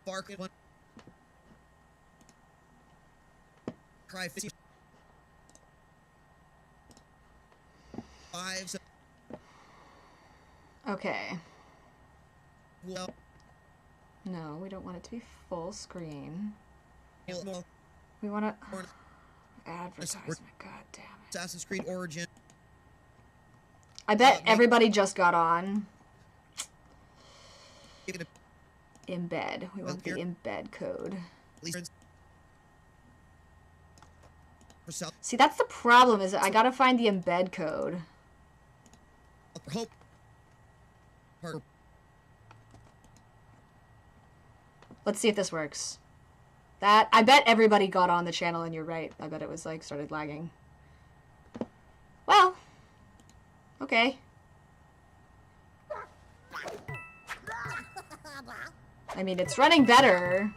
Spark one. Cry 50. 5. Okay. Well. No, we don't want it to be full screen. Well, We want to... advertisement, god damn it. Assassin's Creed Origin. I bet everybody just got on. Embed. We want the embed code. See, that's the problem, is I gotta find the embed code. Let's see if this works. I bet everybody got on the channel, and you're right. I bet it was, like, started lagging. Well. Okay. I mean, it's running better.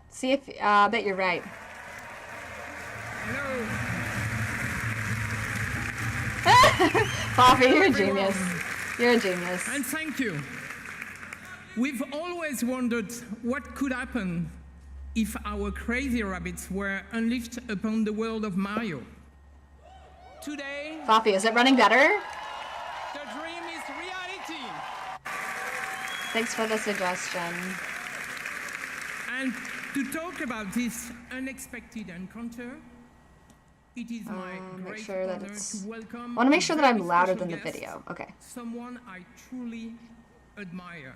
See if, I bet you're right. Poppy, you're a genius. You're a genius. And thank you. We've always wondered what could happen if our crazy rabbits were unleashed upon the world of Mario. Today, Poppy, is it running better? the dream is reality. Thanks for the suggestion. And to talk about this unexpected encounter, it is my great honor to welcome. I want to make sure that I'm louder special than the guest, video. Okay. Someone I truly admire.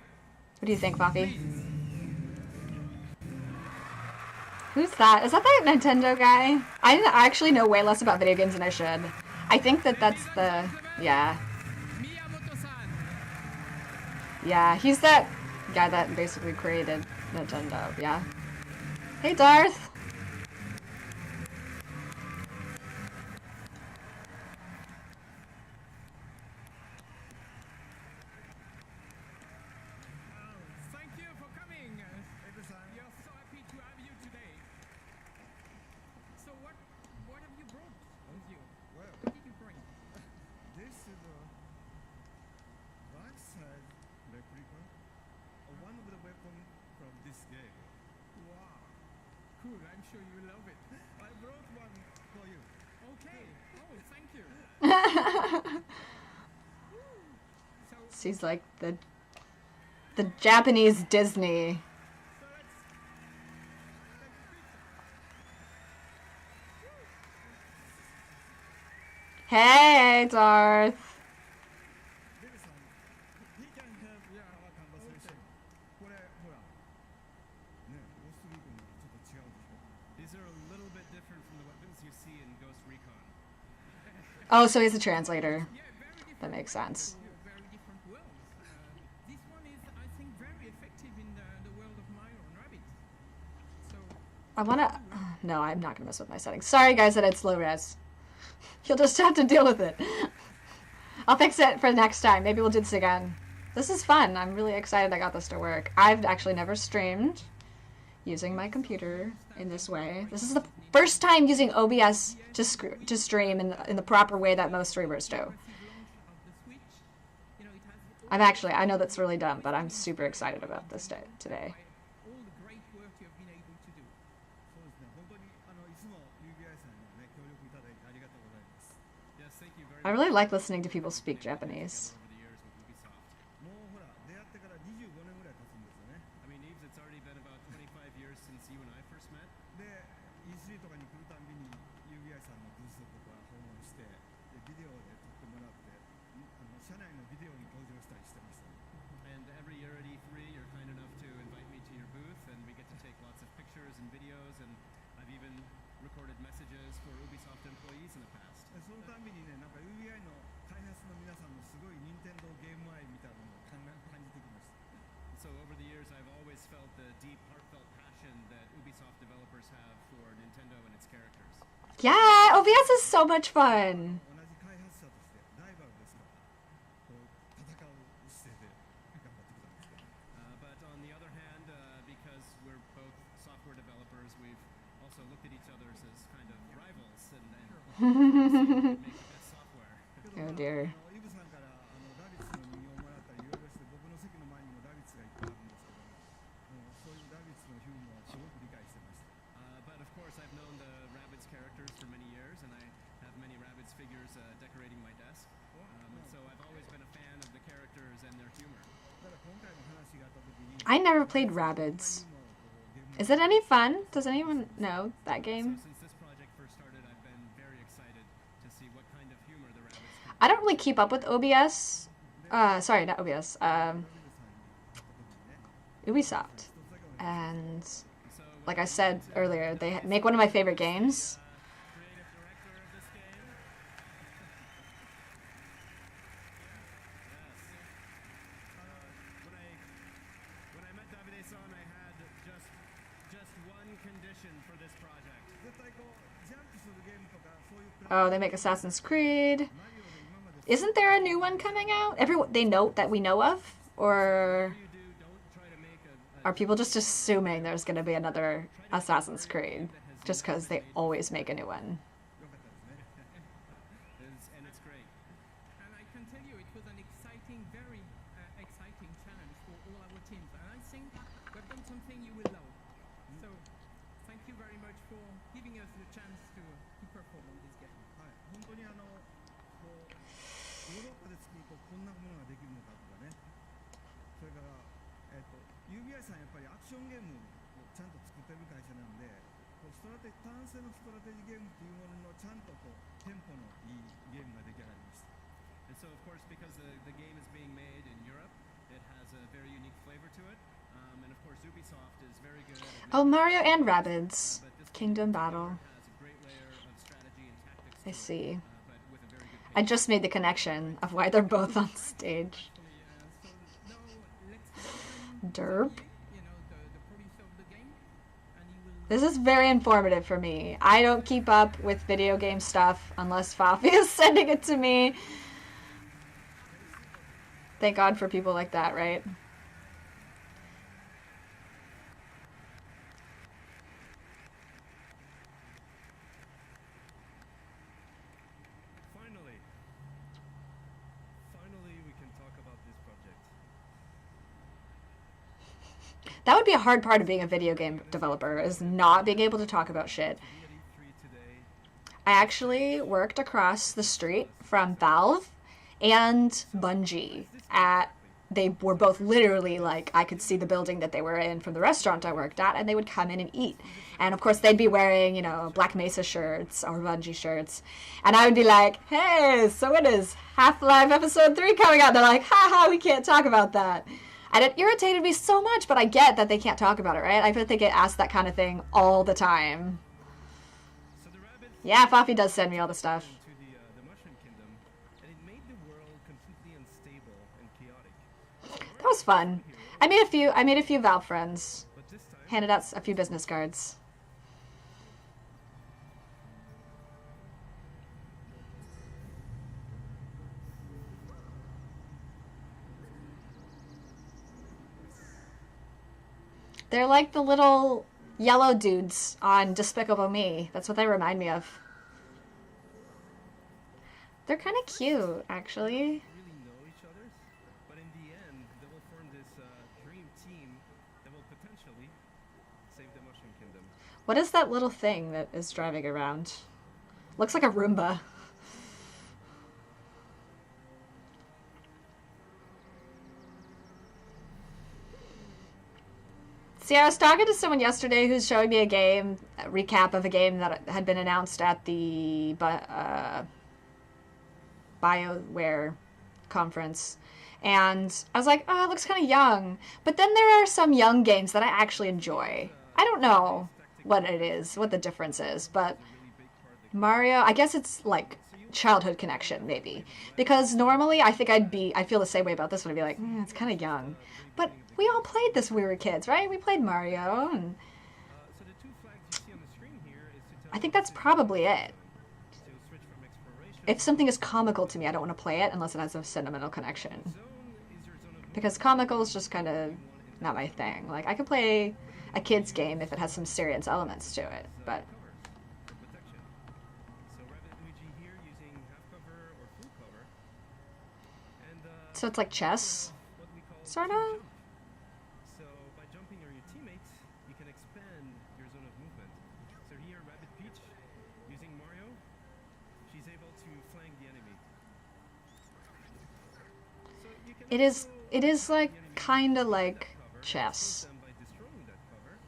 What do you think, Poppy? Who's that? Is that Nintendo guy? I actually know way less about video games than I should. I think that that's the... Yeah. Yeah, he's that guy that basically created Nintendo, yeah. Hey, Darth! Thank you for coming. We are so happy to have you today. So what have you brought with you? Well, What did you bring? this is a life-size replica of one of the weapons from this game. Wow. Cool, I'm sure you love it. I brought one for you. Okay. Oh, thank you. She's like the Japanese Disney. Hey, Darth. He can have our conversation. これほらね、ゴーストリーコンとちょっと違うでしょ。 These are a little bit different from the weapons you see in Ghost Recon. Oh, so he's a translator. That makes sense. Very different worlds. This one is, I think, very effective in the world of Mario and Rabbids. So, I wanna... No, I'm not gonna mess with my settings. Sorry, guys, that it's low res. You'll just have to deal with it. I'll fix it for next time. Maybe we'll do this again. This is fun. I'm really excited I got this to work. I've actually never streamed using my computer in this way. This is the first time using OBS to stream in the proper way that most streamers do. I know that's really dumb, but I'm super excited about this day today. all the great work you have been able to do. そうですね。本当にいつも UBI さんにね協力いただいてありがとうございます。 Yes, thank you very I really like listening to people speak Japanese. over the years with Ubisoft. もうほら出会ってから25年ぐらい経つんですよね。 I mean, Eves, it's already been about 25 years since you and I first met. で E3 とかに来るたんびに UBI さんのブースとか訪問してでビデオで撮ってもらって社内のビデオに登場したりしてました。 And every year at E3, you're kind enough to invite me to your booth, and we get to take lots of pictures and videos, and I've even recorded messages for Ubisoft employees in the past. でそのたんびにねなんか UBI の開発の皆さんのすごい任天堂ゲーム愛みたいなのを感じてきました。 So over the years, I've always felt the deep, heartfelt passion that Ubisoft developers have for Nintendo and its characters. Yeah, OBS is so much fun. 同じ開発者としてライバルですからこう戦う姿勢で頑張ってきたんですけど。 But on the other hand, because make the best software. けど Oh dear. イブさんからラビッツの人形をもらったりいろいろして僕の席の前にもラビッツがいっぱいあるんですけどもそういうラビッツのヒューモアをすごく理解してました But of course, I've known the Rabbids characters for many years, and I have many Rabbids figures decorating my desk. And so I've always been a fan of the characters and their humor. ただ今回の話があった時に I never played Rabbids. Is it any fun? Does anyone know that game? So since this project first started, I've been very excited to see what kind of humor the Rabbids can I don't really keep up with OBS. Sorry, not OBS. Ubisoft. And So, like I said earlier, they make one of my favorite games. creative director of this game. When I met Davide-san, I had just one condition for this project. 絶対こうジャンプするゲームとかそういうプラ Oh, they make Assassin's Creed. マリオで今まで Isn't there a new one coming out? Everyone they know that we know of, or You do, don't try to make a are people just assuming there's going to be another Assassin's Creed just because they always make a new one? よかったですね and it's great. And I can tell you it was an exciting, very exciting challenge for all our teams. And I think we've done something you will love. So thank you very much for giving us the chance to perform on this game. はい本当にこうヨーロッパで作るとこんなものができるのかとかねそれからUBI さんやっぱりアクションゲームをちゃんと作ってる会社なんでこう単性のストラテジーゲームっていうもののちゃんとこうテンポのいいゲームが出来上がりました And so, of course, because the game is being made in Europe, it has a very unique flavor to it. And of course, Ubisoft is very good at Oh, Mario and Rabbids. but this Kingdom game Battle. has a great layer of strategy and tactics I to it, see. but with a very good I just made the connection of why they're both on stage. So now let's welcome Derp. you know, the producer of the game, and he will. This is very informative for me. I don't keep up with video game stuff unless Fafi is sending it to me. Thank God for people like that, right? Finally, we can talk about this project. That would be a hard part of being a video game developer, is not being able to talk about shit. We at E3 today. I actually worked across the street from Valve and Bungie they were both literally like, I could see the building that they were in from the restaurant I worked at, and they would come in and eat. And of course they'd be wearing, you know, Black Mesa shirts or Bungie shirts. And I would be like, hey, so it is Half-Life Episode 3 coming out. They're like, haha, we can't talk about that. And it irritated me so much, but I get that they can't talk about it, right? I bet they get asked that kind of thing all the time. So the Rabbids Yeah, Fafi does send me all the stuff. to the Mushroom Kingdom, and it made the world completely unstable and chaotic. That was fun. I made a few Valve friends. But this time, Handed out a few business cards. They're like the little yellow dudes on Despicable Me. That's what they remind me of. They're kind of cute, actually. really know each other, but in the end, they will form this dream team that will potentially save the Mushroom Kingdom. What is that little thing that is driving around? Looks like a Roomba. See, I was talking to someone yesterday who's showing me a recap of a game that had been announced at the BioWare conference. And I was like, oh, it looks kind of young. But then there are some young games that I actually enjoy. I don't know what it is, what the difference is, but Mario, I guess it's like childhood connection, maybe. Because normally I think I'd feel the same way about this one. I'd be like, it's kind of young. But we all played this when we were kids, right? We played Mario, and So the two flags you see on the screen here is to tell I think that's probably it. to switch from exploration. If something is comical to me, I don't want to play it unless it has a sentimental connection. Zone is your zone of Because comical is just kind of not my thing. Like, I could play a kid's game if it has some serious elements to it, but cover for protection. So So it's like chess, what we call sort team of? jump. So by jumping near your teammates, you can expand your zone of movement. So here, Rabbit Peach, using Mario, she's able to flank the enemy. So you can It is also like the enemy kind of with like that cover, chess. expose them by destroying that cover,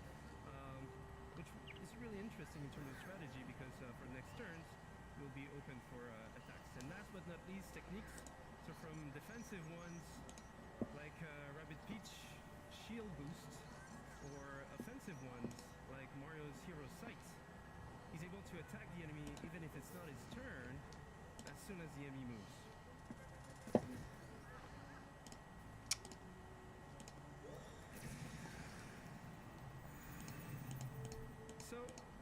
which is really interesting in terms of strategy because for the next turns, you'll be open for attacks. And last but not least, techniques. So from defensive ones like Rabbit Peach shield boost or offensive ones like Mario's Hero Sight, he's able to attack the enemy even if it's not his turn as soon as the enemy moves. So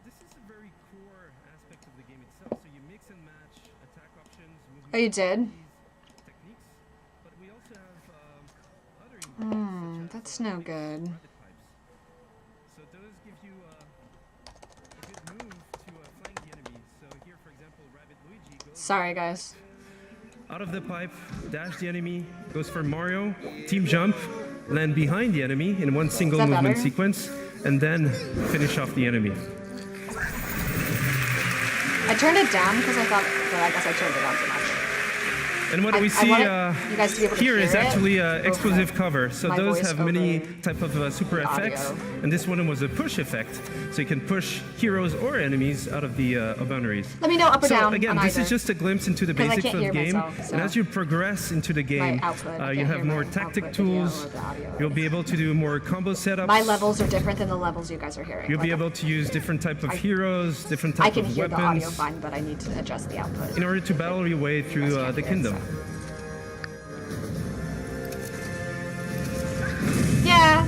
this is a very core aspect of the game itself. So you mix and match attack options, movement Oh, you did? strategies, techniques, but we also have other ingredients such as That's no picks, good. rabbit pipes. So those give you a good move to flank the enemy. So here, for example, Rabbit Luigi goes Sorry, guys. out of the pipe, dash the enemy, goes for Mario, team jump, land behind the enemy in one single that movement better? sequence, and then finish off the enemy. I turned it down because I thought, but I guess I turned it on too much. And what I we see wanted you guys to be able to here is hear it actually over explosive cover. So my those voice have many over type of super the effects, audio. and this one was a push effect. So you can push heroes or enemies out of the boundaries. Let me know up or So down again, on this either. is just a glimpse into the 'Cause I basics can't of the hear game. myself, so And as you progress into the game, output. I you can't have hear more my tactic output video tools. or the audio. You'll be able to do more combo setups. My levels are different than the levels you guys are hearing. You'll be Like, able to use different type of I- heroes, different I type can of hear the audio weapons fine, but I need to adjust the output. in order to battle your way through You guys the can't hear it, kingdom. so. Yeah,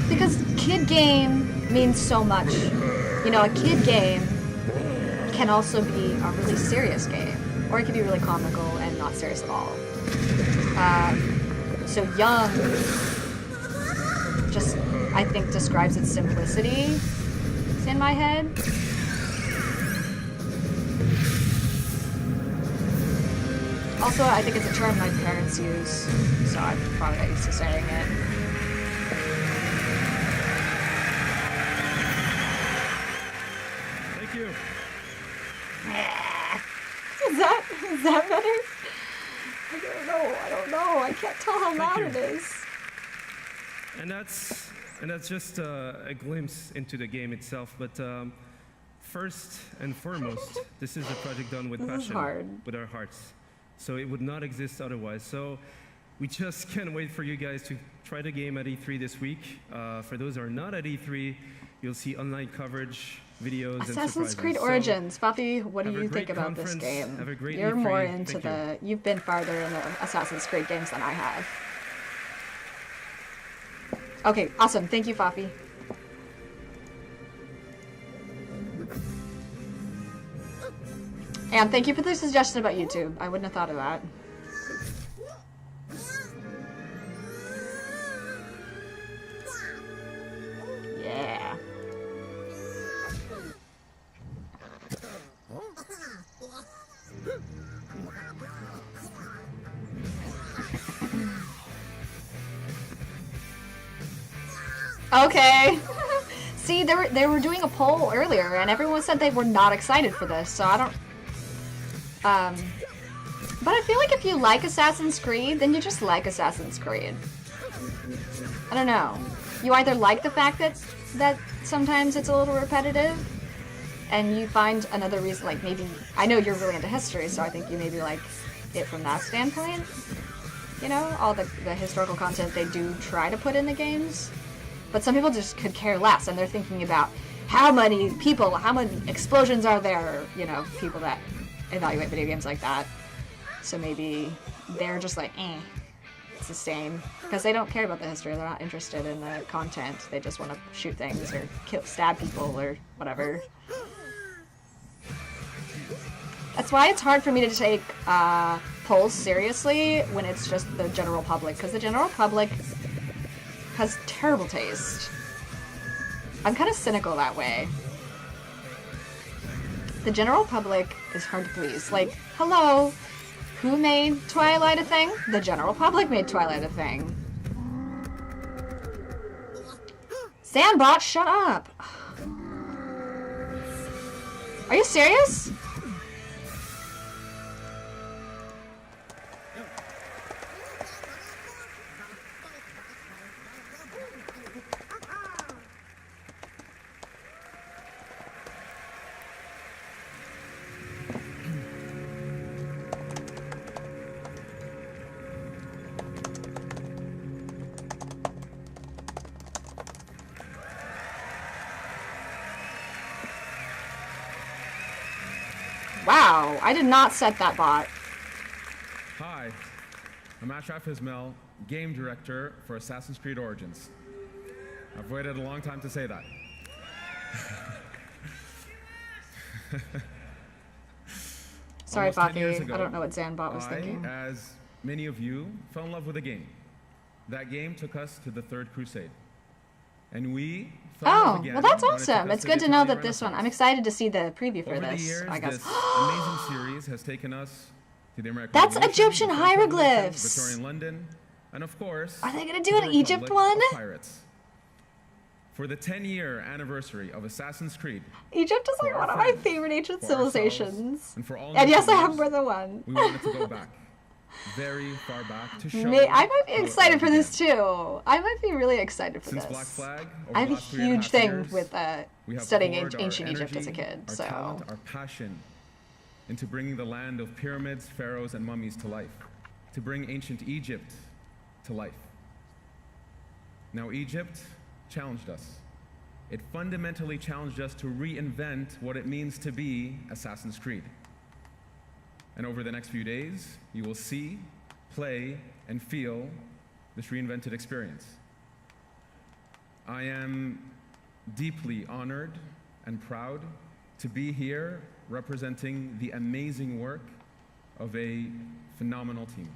because kid game means so much. You know, a kid game can also be a really serious game, or it can be really comical and not serious at all. So young just, I think, describes its simplicity in my head. Also, I think it's a term my parents use, so I'm probably not used to saying it. Thank you. Is that better? I don't know. I can't tell how loud you. it is. And that's just a glimpse into the game itself. But first and foremost, this is a project done with This is passion, hard. with our hearts. So it would not exist otherwise. So we just can't wait for you guys to try the game at E3 this week. For those who are not at E3, you'll see online coverage, videos, and Assassin's surprises. Creed So Origins. Poppy, what do have a you think great about this conference. game? Have a great You're E3. more into Thank you. you've been farther in the Assassin's Creed games than I have. Okay, awesome. Thank you, Fafi. And thank you for the suggestion about YouTube. I wouldn't have thought of that. Yeah. Okay. See, they were doing a poll earlier, and everyone said they were not excited for this. So I don't. But I feel like if you like Assassin's Creed, then you just like Assassin's Creed. I don't know. You either like the fact that sometimes it's a little repetitive, and you find another reason, like maybe I know you're really into history, so I think you maybe like it from that standpoint. You know, all the historical content they do try to put in the games. But some people just could care less, and they're thinking about how many people, how many explosions are there, you know, people that evaluate video games like that. So maybe they're just like, it's the same. Because they don't care about the history, they're not interested in the content. They just want to shoot things or stab people or whatever. That's why it's hard for me to take polls seriously when it's just the general public, because the general public has terrible taste. I'm kind of cynical that way. The general public is hard to please. Like, hello, Who made Twilight a thing? The general public made Twilight a thing. Sandbot, shut up. Are you serious? Wow, I did not set that bot. Hi, I'm Ashraf Ismail, game director for Assassin's Creed Origins. I've waited a long time to say that. Sorry, Almost 10 years Poppy. ago, I don't know what Zanbot was thinking. as many of you, fell in love with a game. That game took us to the Third Crusade. And we fell in love Oh, again well that's when it took awesome. us it's to good the to know Italian that this one. I'm Renaissance. excited to see the preview for Over the this, years, I guess. this amazing series has taken us to the American That's Revolution, Egyptian the French Revolution, hieroglyphs. Victorian London, and of course, Are they gonna to do the an Egypt Republic one? of Pirates. For the 10-year anniversary of Assassin's Creed, Egypt is like For one our of my friends, favorite ancient for ourselves, civilizations. and for all And yes, I newcomers, have more than one. we wanted to go back, very far back, to show. I might be how it excited all for this began. too. I might be really excited for Since this. Black Flag, over I have the a last 3.5 huge thing years, with we have studying poured our ancient Egypt as a energy, kid. our So talent, our passion into bringing the land of pyramids, pharaohs, and mummies to life, to bring ancient Egypt to life. Now, Egypt challenged us. It fundamentally challenged us to reinvent what it means to be Assassin's Creed. And over the next few days, you will see, play, and feel this reinvented experience. I am deeply honored and proud to be here representing the amazing work of a phenomenal team,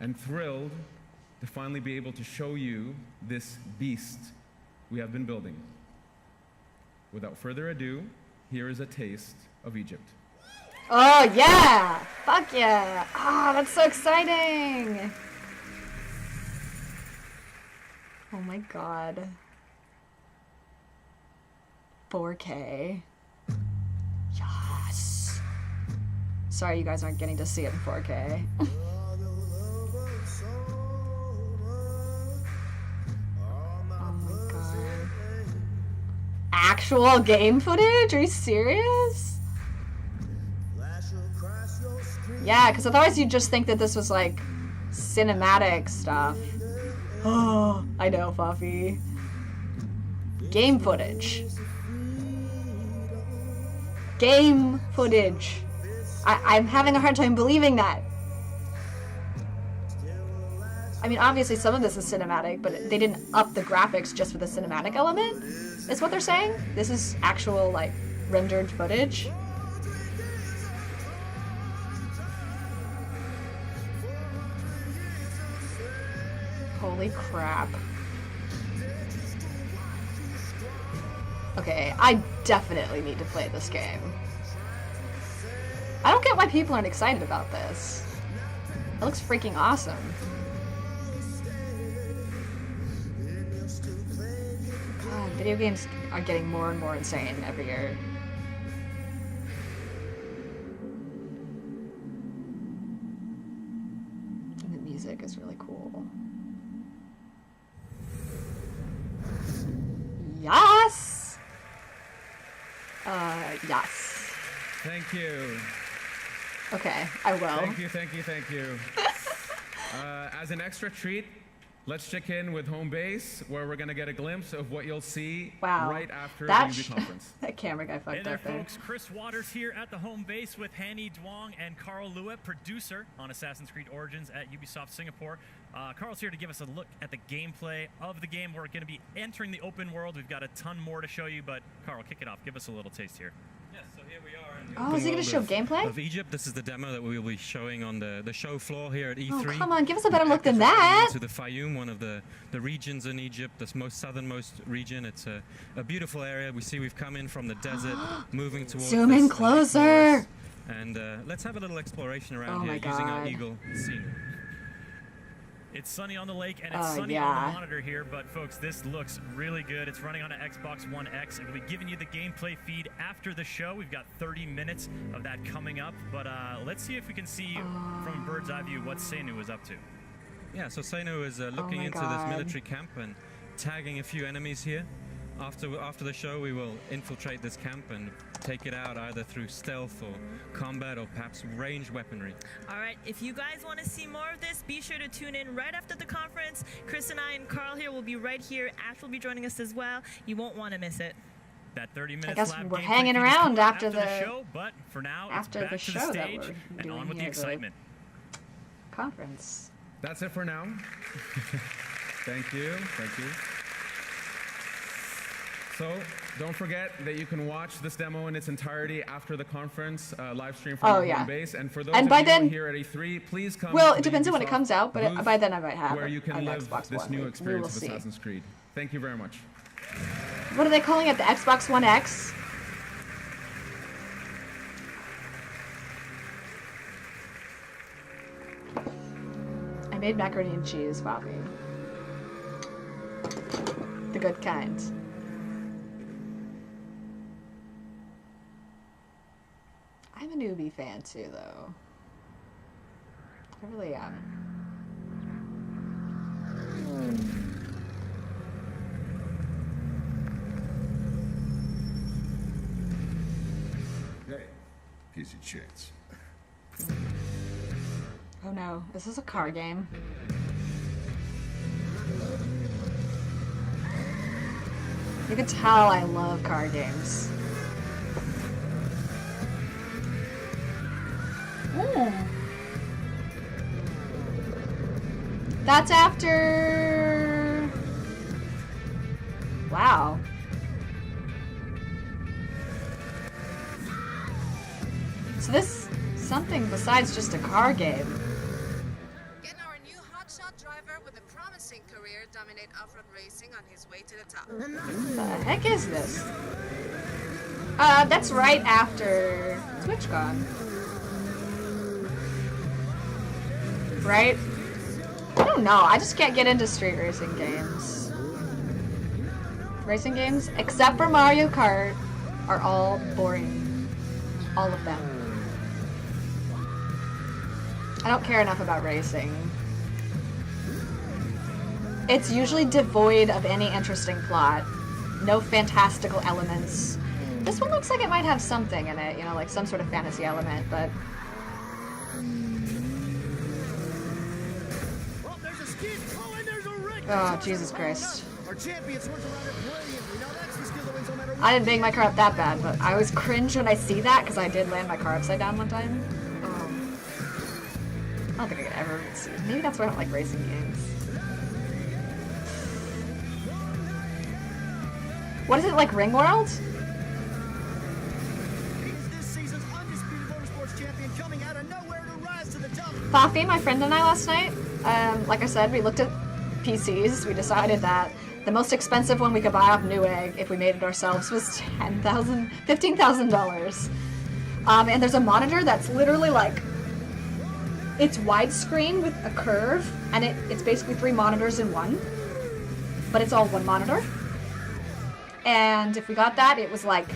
and thrilled to finally be able to show you this beast we have been building. Without further ado, here is a taste of Egypt. oh yeah, fuck yeah! Ah, that's so exciting. Oh my god. 4K. Yes. Sorry you guys aren't getting to see it in 4K. Oh my god. Actual game footage? Are you serious? Yeah, because otherwise you'd just think that this was like cinematic stuff. Oh, I know, Fuffy. Game footage. Game footage. I'm having a hard time believing that. I mean, obviously some of this is cinematic, but they didn't up the graphics just for the cinematic element, is what they're saying? This is actual, like, rendered footage. Holy crap. Okay, I definitely need to play this game. I don't get why people aren't excited about this. It looks freaking awesome. God, video games are getting more and more insane every year. And the music is really cool. Yes! Yes. Thank you. Okay, I will. Thank you, thank you, thank you. As an extra treat, let's check in with home base, where we're gonna get a glimpse of what you'll see Wow. right after That the UB conference. that camera guy Hey fucked there, up there. folks. Chris Waters here at the home base with Hanny Duong and Carl Lewitt, producer on Assassin's Creed Origins at Ubisoft Singapore. Carl's here to give us a look at the gameplay of the game. We're going to be entering the open world. We've got a ton more to show you, but Carl, kick it off. Give us a little taste here. Yes, so here we are in the Oh, is he gonna show gameplay? of Egypt. This is the demo that we will be showing on the show floor here at E3. Oh, come on, give us a better look than We're heading that. into the Fayoum, one of the regions in Egypt, the most southernmost region. It's a beautiful area. We see we've come in from the desert, moving towards Zoom in this, closer. forest, And let's have a little exploration around Oh here my using our God. Eagle scene. It's sunny on the lake and it's Oh, sunny on yeah. the monitor here, but folks, this looks really good. It's running on an Xbox One X, and we'll be giving you the gameplay feed after the show. We've got 30 minutes of that coming up, but let's see if we can see from a bird's eye view what Seinu is up to. Yeah, so Seinu is looking my into God. this military camp and tagging a few enemies here. After the show, we will infiltrate this camp and take it out either through stealth or combat or perhaps ranged weaponry. All right, if you guys want to see more of this, be sure to tune in right after the conference. Chris and I and Carl here will be right here. Ash will be joining us as well. You won't want to miss it. That 30 minutes guess lab we're gameplay hanging feed is around coming after the the- show, but for now, after it's the back to show the that stage we're and doing on with the here, the- excitement. Conference. That's it for now. Thank you. Thank you. So don't forget that you can watch this demo in its entirety after the conference live stream from Oh, your yeah. home base. And for those And of by you then- here at E3, please come. Well, to it the depends on when it Ubisoft comes out, but booth by then I might have where you can an live Xbox this One. new We will experience of see. Assassin's Creed. Thank you very much. What are they calling it? The Xbox One X? I made macaroni and cheese, Bobby. The good kind. I'm a newbie fan too, though. I really am. Hey, here's your chance. Oh no, is this a car game? You can tell I love car games. Ooh. That's after... Wow. So this something besides just a car game. Get our new hotshot driver with a promising career dominate off-road racing on his way to the top. What the heck is this? That's right after TwitchCon. Right? I don't know, I just can't get into street racing games. Racing games, except for Mario Kart, are all boring. All of them. I don't care enough about racing. It's usually devoid of any interesting plot. No fantastical elements. This one looks like it might have something in it, you know, like some sort of fantasy element, but... Well, there's a skid. Oh, and there's a wreck. Oh, Jesus Christ. Our champion swerves around it brilliantly. Now that's the skill that wins no matter what. I didn't bang my car up that bad, but I always cringe when I see that, because I did land my car upside down one time. I don't think I could ever see. Maybe that's why I don't like racing games. What is it, like Ringworld? He's this season's undisputed motorsports champion, coming out of nowhere to rise to the top. Fafi, my friend and I last night, like I said, we looked at PCs. We decided that the most expensive one we could buy off Newegg, if we made it ourselves, was $15,000. And there's a monitor that's literally like, it's widescreen with a curve, and it's basically 3 monitors in one, but it's all one monitor. And if we got that, it was like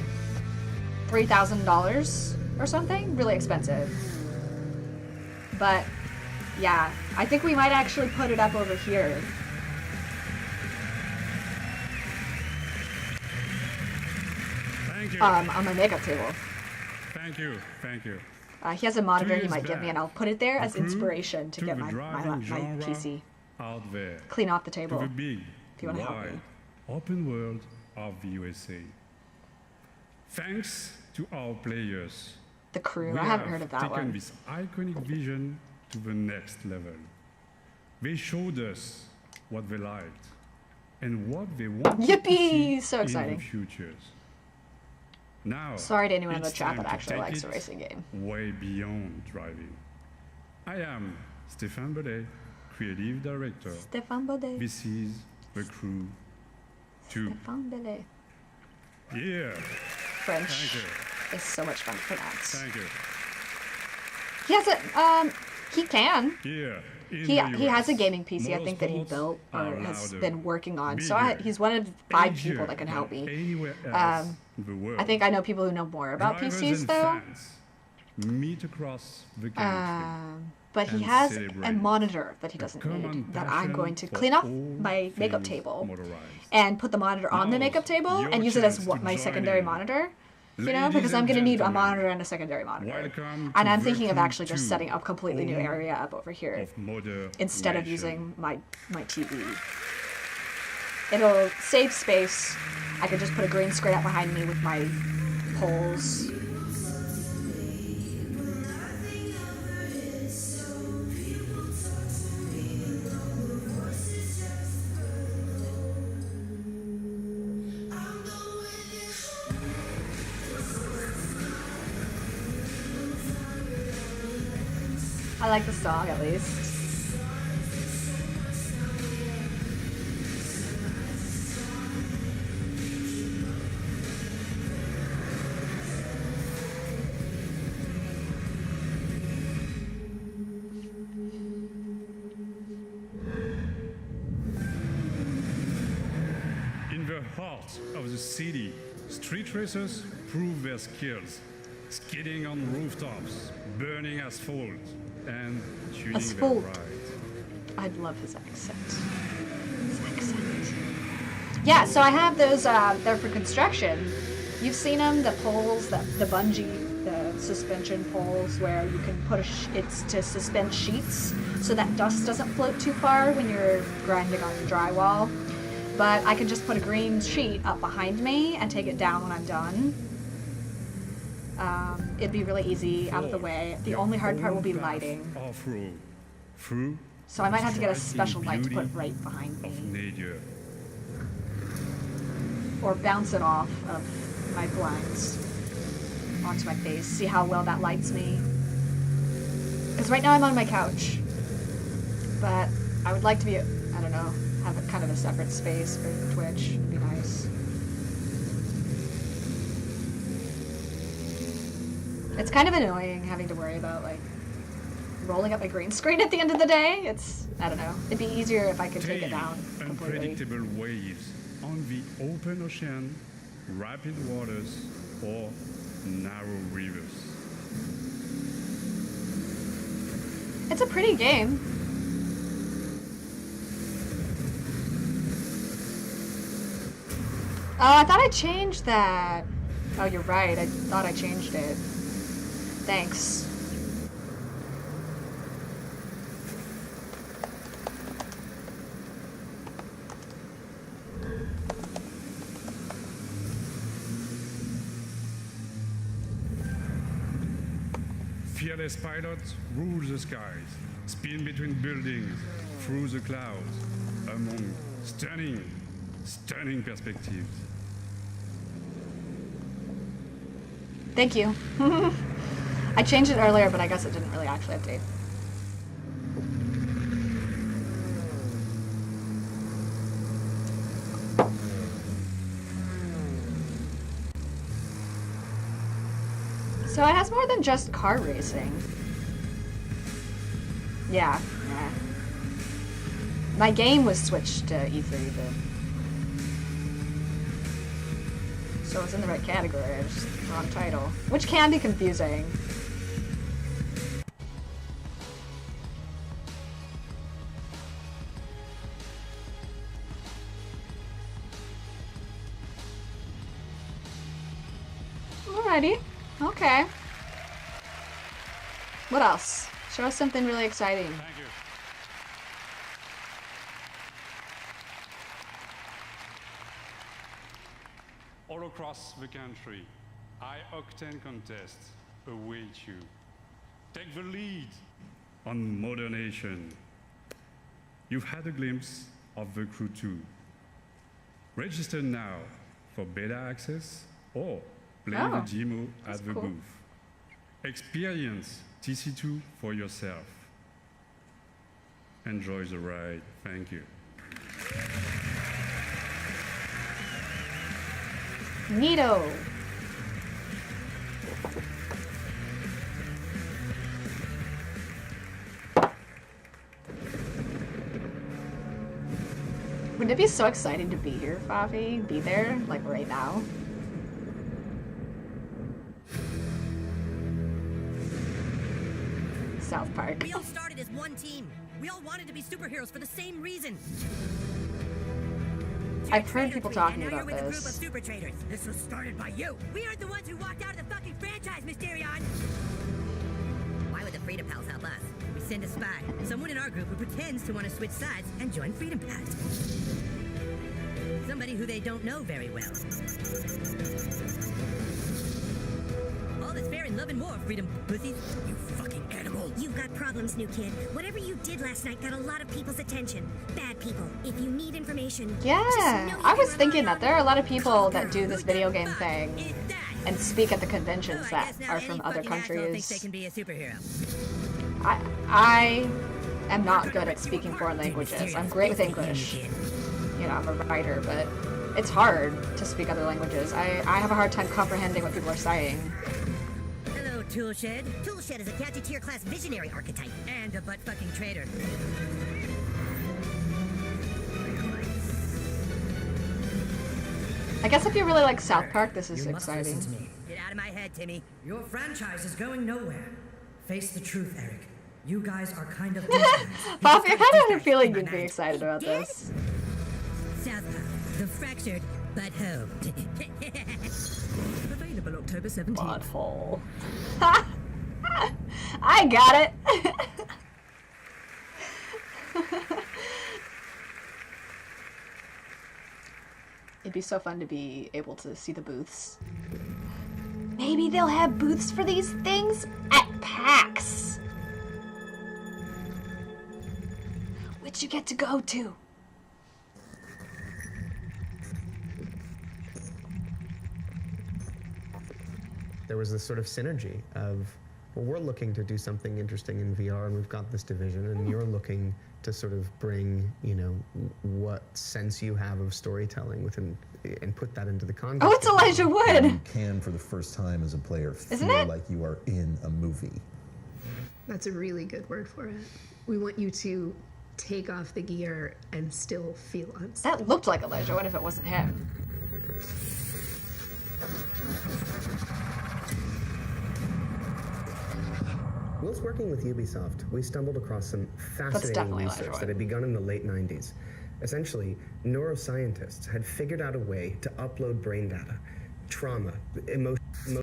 $3,000 or something, really expensive. But yeah, I think we might actually put it up over here. Thank you. On my makeup table. Thank you. Thank you. He has a monitor he years might give me, back, and I'll put it there as the crew inspiration to took get the my driving genre PC. Out there. Clean off the To table. the big, if you wanna help me. wide, open world of the USA. Thanks to our players. The Crew. we I haven't have heard of that taken one. this iconic vision to the next level. They showed us what they liked and what they wanted to see Yippee! So in exciting. the futures. Now, Sorry to anyone in the it's chat that time to actually take likes a it racing game. way beyond driving. I am Stéphane Baudet, Creative Director. Stéphane Baudet. This is The Crew 2. Stéphane Baudet. Yeah. French Thank you. is so much fun to pronounce. Thank you. He has a he can. Here, in He the has a US, gaming PC, I think, that he motorsports built or are has louder, been working on. So bigger, he's one of 5 edgier people that can help than me. anywhere else in the world. I think I know people who know more about Drivers PCs and though. fans meet across the country. But he and has a celebrate monitor that he a doesn't common need that I'm passion going to for clean off all my makeup things table motorized. and put the monitor on the Now's makeup table your and use it as chance what to my join secondary in. monitor. You know, Ladies because I'm and going to need a gentlemen, monitor and a secondary monitor. welcome And to I'm thinking of Virtue actually just 2, setting up a completely new home area up over here of moderation. instead of using my TV. It'll save space. I could just put a green screen up behind me with my poles. I like the song at least. In the heart of the city, street racers prove their skills, skidding on rooftops, burning asphalt, and tuning Asphalt. their ride. I love his accent. Yeah, so I have those, they're for construction. You've seen them, the poles, the bungee, the suspension poles where you can put it's to suspend sheets so that dust doesn't float too far when you're grinding on drywall. But I can just put a green sheet up behind me and take it down when I'm done. It'd be really easy, out of the way. The only hard part will be lighting. Off-road, through So I might have to get a striking special light to beauty put right behind me. of nature. Or bounce it off of my blinds onto my face. See how well that lights me. Because right now I'm on my couch. But I would like to be, I don't know, have a kind of a separate space for Twitch. It'd be nice. It's kind of annoying having to worry about, like, rolling up my green screen at the end of the day. It's, I don't know. It'd be easier if I could take it down completely. Unpredictable waves on the open ocean, rapid waters, or narrow rivers. It's a pretty game. Oh, I thought I changed that. Oh, you're right. I thought I changed it. Thanks. Fearless pilots rule the skies, spin between buildings, through the clouds, among stunning perspectives. Thank you. I changed it earlier, but I guess it didn't really actually update. So it has more than just car racing. Yeah. My game was switched to E3, but... So it's in the right category, I just wrong title. Which can be confusing. Alrighty. Okay. What else? Show us something really exciting. Thank you. All across the country, high-octane contests await you. Take the lead on Modernation. You've had a glimpse of the Crew 2. Register now for beta access or play the demo at the booth. Experience TC2 for yourself. Enjoy the ride. Thank you. Neato. Wouldn't it be so exciting to be here, Fafi? Be there, like, right now? South Park. We all started as one team. We all wanted to be superheroes for the same reason. I've heard people talking and now about you're with a group of this. super traders. This was started by you. We aren't the ones who walked out of the fucking franchise, Mysterion. Why would the Freedom Pals help us? We send a spy, someone in our group who pretends to want to switch sides and join Freedom Pact. Somebody who they don't know very well. All that's fair in love and war, Freedom Pussies. You fucking animal. You've got problems, new kid. Whatever you did last night got a lot of people's attention. Bad people. If you need information, Yeah, just know you I was can thinking rely that there are a lot of people that do this video game thing and speak at the conventions that are from other thinks they countries. can be a superhero. I am not good at speaking foreign languages. I'm great with English. You know, I'm a writer, but it's hard to speak other languages. I have a hard time comprehending what people are saying. Hello, Toolshed. Toolshed is a gadget tier class visionary archetype and a butt-fucking traitor. I guess if you really like South Park, this is You must exciting. listen to me. Get out of my head, Timmy. Your franchise is going nowhere. Face the truth, Eric. You guys are kind of douchebags. Bob, I kind of had a feeling you'd be excited about this. Southpaw, the fractured butthole. Available October 17th. Butthole. I got it. It'd be so fun to be able to see the booths. Maybe they'll have booths for these things at PAX. Which you get to go to. There was this sort of synergy of, well, we're looking to do something interesting in VR, and we've got this division, and you're looking to sort of bring, you know, what sense you have of storytelling within, and put that into the context. Oh, it's Elijah Wood. You can, for the first time as a player, Isn't feel it? like you are in a movie. That's a really good word for it. We want you to take off the gear and still feel unstuck. That looked like Elijah Wood if it wasn't him. Whilst working with Ubisoft, we stumbled across some fascinating definitely research Elijah that had begun in the late 90s. Essentially, neuroscientists had figured out a way to upload brain data, trauma,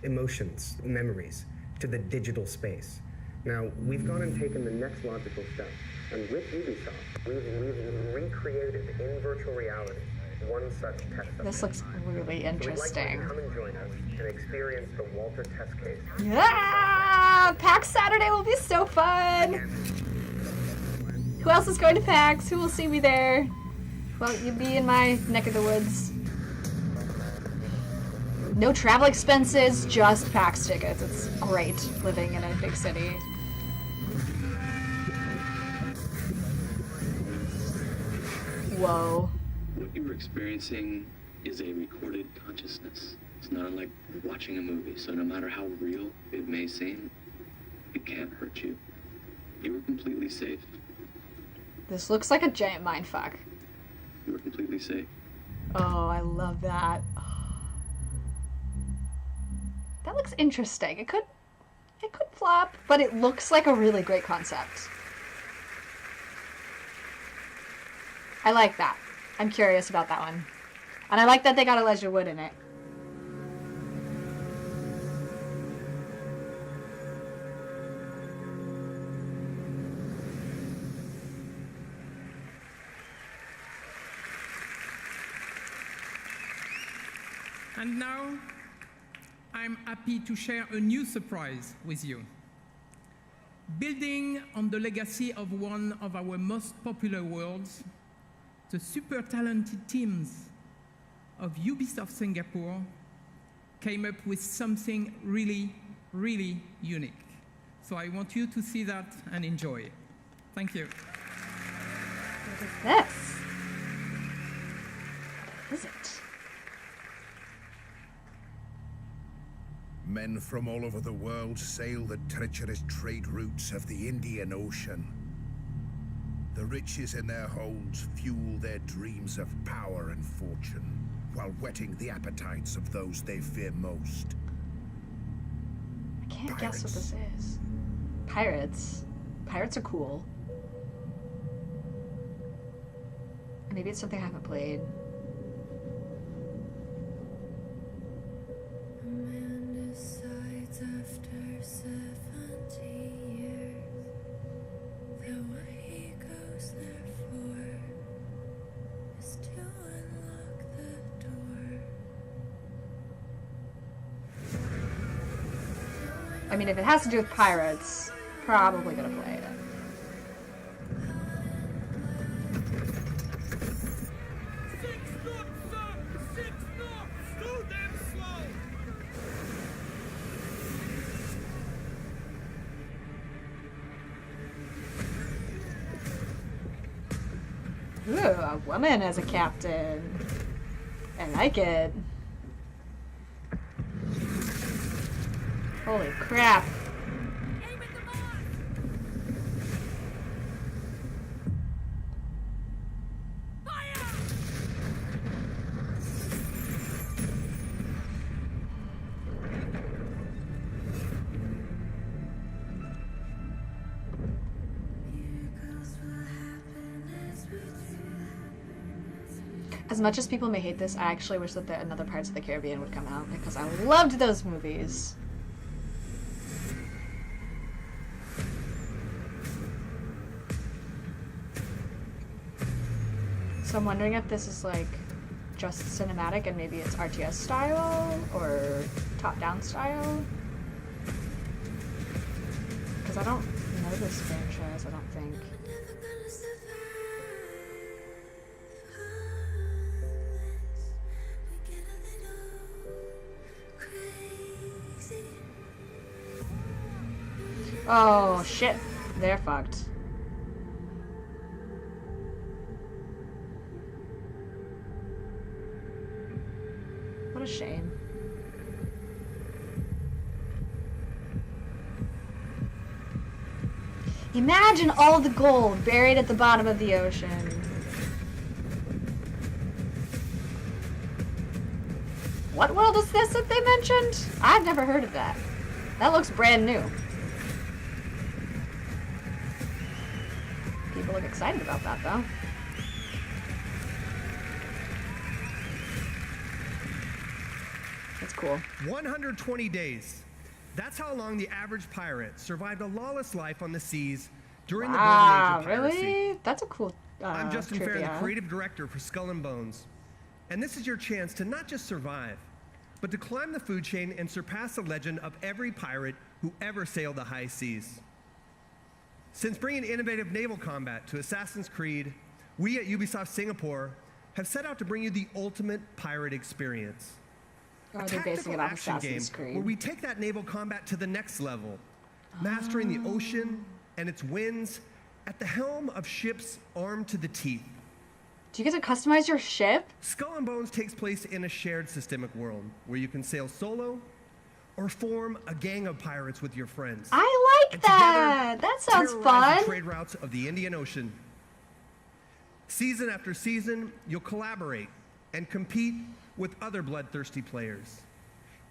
emotions, memories, to the digital space. Now, we've gone and taken the next logical step, and with Ubisoft, we've recreated in virtual reality one such test. This looks really We'd like you interesting. to come and join us and experience the Walter test case. Yeah! PAX Saturday will be so fun! Who else is going to PAX? Who will see me there? Well, you be in my neck of the woods. No travel expenses, just PAX tickets. It's great living in a big city. Whoa. What you were experiencing is a recorded consciousness. It's not unlike watching a movie, so no matter how real it may seem, it can't hurt you. You were completely safe. This looks like a giant mindfuck. You were completely safe. Oh, I love that. That looks interesting. It could flop, but it looks like a really great concept. I like that. I'm curious about that one. And I like that they got Elijah Wood in it. And now, I'm happy to share a new surprise with you. Building on the legacy of one of our most popular worlds, the super talented teams of Ubisoft Singapore came up with something really, really unique. So I want you to see that and enjoy it. Thank you. What is this? What is it? Men from all over the world sail the treacherous trade routes of the Indian Ocean. The riches in their holds fuel their dreams of power and fortune, while whetting the appetites of those they fear most. I can't guess what this is. Pirates. Pirates are cool. Maybe it's something I haven't played. Amanda decides after 70 years that what he goes there for is to unlock the door. I mean, if it has to do with pirates, probably gonna play it. Ooh, a woman as a captain. I like it. Holy crap. As much as people may hate this, I actually wish that another Pirates of the Caribbean would come out because I loved those movies. So I'm wondering if this is like just cinematic and maybe it's RTS style or top-down style. Because I don't know this franchise, I don't think. Oh shit, they're fucked. What a shame. Imagine all the gold buried at the bottom of the ocean. What world is this that they mentioned? I've never heard of that. That looks brand new. People look excited about that, though. That's cool. 120 days. That's how long the average pirate survived a lawless life on the seas during the golden age of piracy. Really? That's a cool I'm Justin Fair, the trivia. creative director for Skull and Bones. And this is your chance to not just survive, but to climb the food chain and surpass the legend of every pirate who ever sailed the high seas. Since bringing innovative naval combat to Assassin's Creed, we at Ubisoft Singapore have set out to bring you the ultimate pirate experience. Or A they're basing tactical it off action Assassin's game Creed. where we take that naval combat to the next level, mastering the ocean and its winds at the helm of ships armed to the teeth. Do you get to customize your ship? Skull and Bones takes place in a shared systemic world where you can sail solo or form a gang of pirates with your friends. I like And that. together, That sounds terrorize fun. the trade routes of the Indian Ocean. Season after season, you'll collaborate and compete with other bloodthirsty players,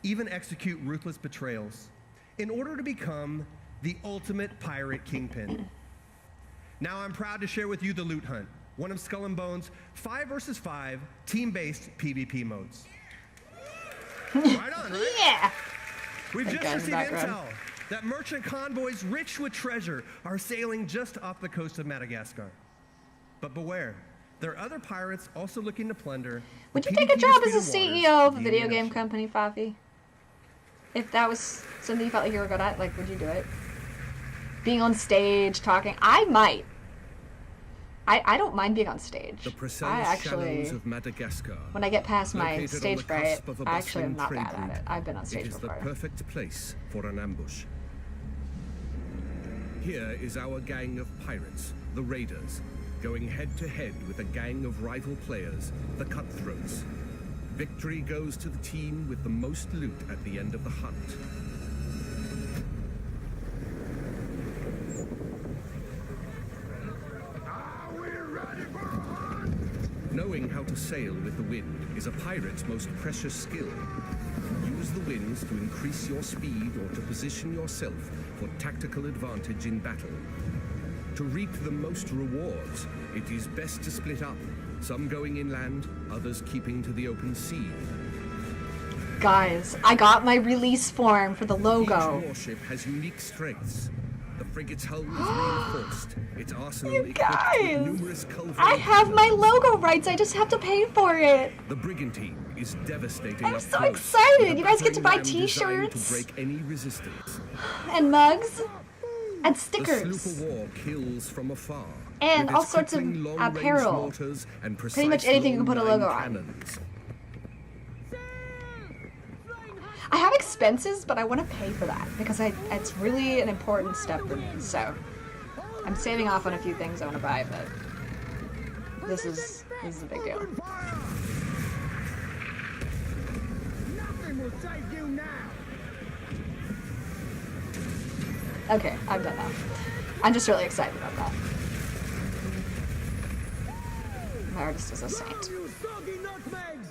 even execute ruthless betrayals in order to become the ultimate pirate kingpin. Now I'm proud to share with you the Loot Hunt, one of Skull and Bones' 5 versus 5 team-based PvP modes. Right on, right? Yeah. We've That just guy in the received background. intel that merchant convoys rich with treasure are sailing just off the coast of Madagascar. But beware, there are other pirates also looking to plunder. Would the you take a PvP job as a disputed waters CEO of a the video Indian game Ocean. company, Fafi? If that was something you felt like you were good at, like, would you do it? Being on stage, talking. I might. I don't mind being on stage. The I precise actually, shallows of Madagascar. when I get past my Located on stage the fright, cusp of a I actually am bustling not trade bad at route, it. I've been on stage It is before. the perfect place for an ambush. Here is our gang of pirates, the Raiders, going head-to-head with a gang of rival players, the Cutthroats. Victory goes to the team with the most loot at the end of the hunt. sail with the wind is a pirate's most precious skill. Use the winds to increase your speed or to position yourself for tactical advantage in battle. To reap the most rewards, it is best to split up, some going inland, others keeping to the open sea. Guys, I got my release form for the logo. Each warship has unique strengths. The frigate's hull is reinforced, its arsenal equipped with numerous culverins. I have my logo rights, I just have to pay for it. The brigantine is devastating. I'm up so close, excited. with a You guys get to buy battering ram designed t-shirts. to break any resistance. And mugs. And stickers. The sloop of war kills from afar. And with all its sorts of crippling long-range apparel. mortars and Pretty much precise anything you can put a long-line logo on. cannons. I have expenses, but I want to pay for that because it's really an important step for me. So I'm saving off on a few things I want to buy, but this is a big deal. Nothing will save you now. Okay, I'm done now. I'm just really excited about that. My artist is a saint.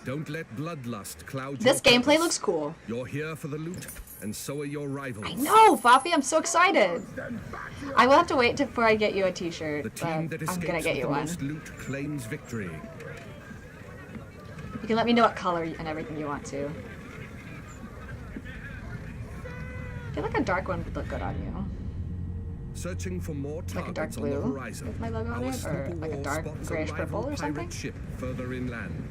Don't let bloodlust cloud This your gameplay purpose. looks cool. You're here for the loot, and so are your rivals. I know, Fafi, I'm so excited. I will have to wait before I get you a t-shirt, The but team that I'm escapes gonna get with you the one. most loot claims victory. You can let me know what color and everything you want to. I feel like a dark one would look good on you. Searching for more Like a dark targets on the blue horizon. with my logo on Our it, sloop or of like a war dark spots grayish rival purple or pirate something? ship further inland.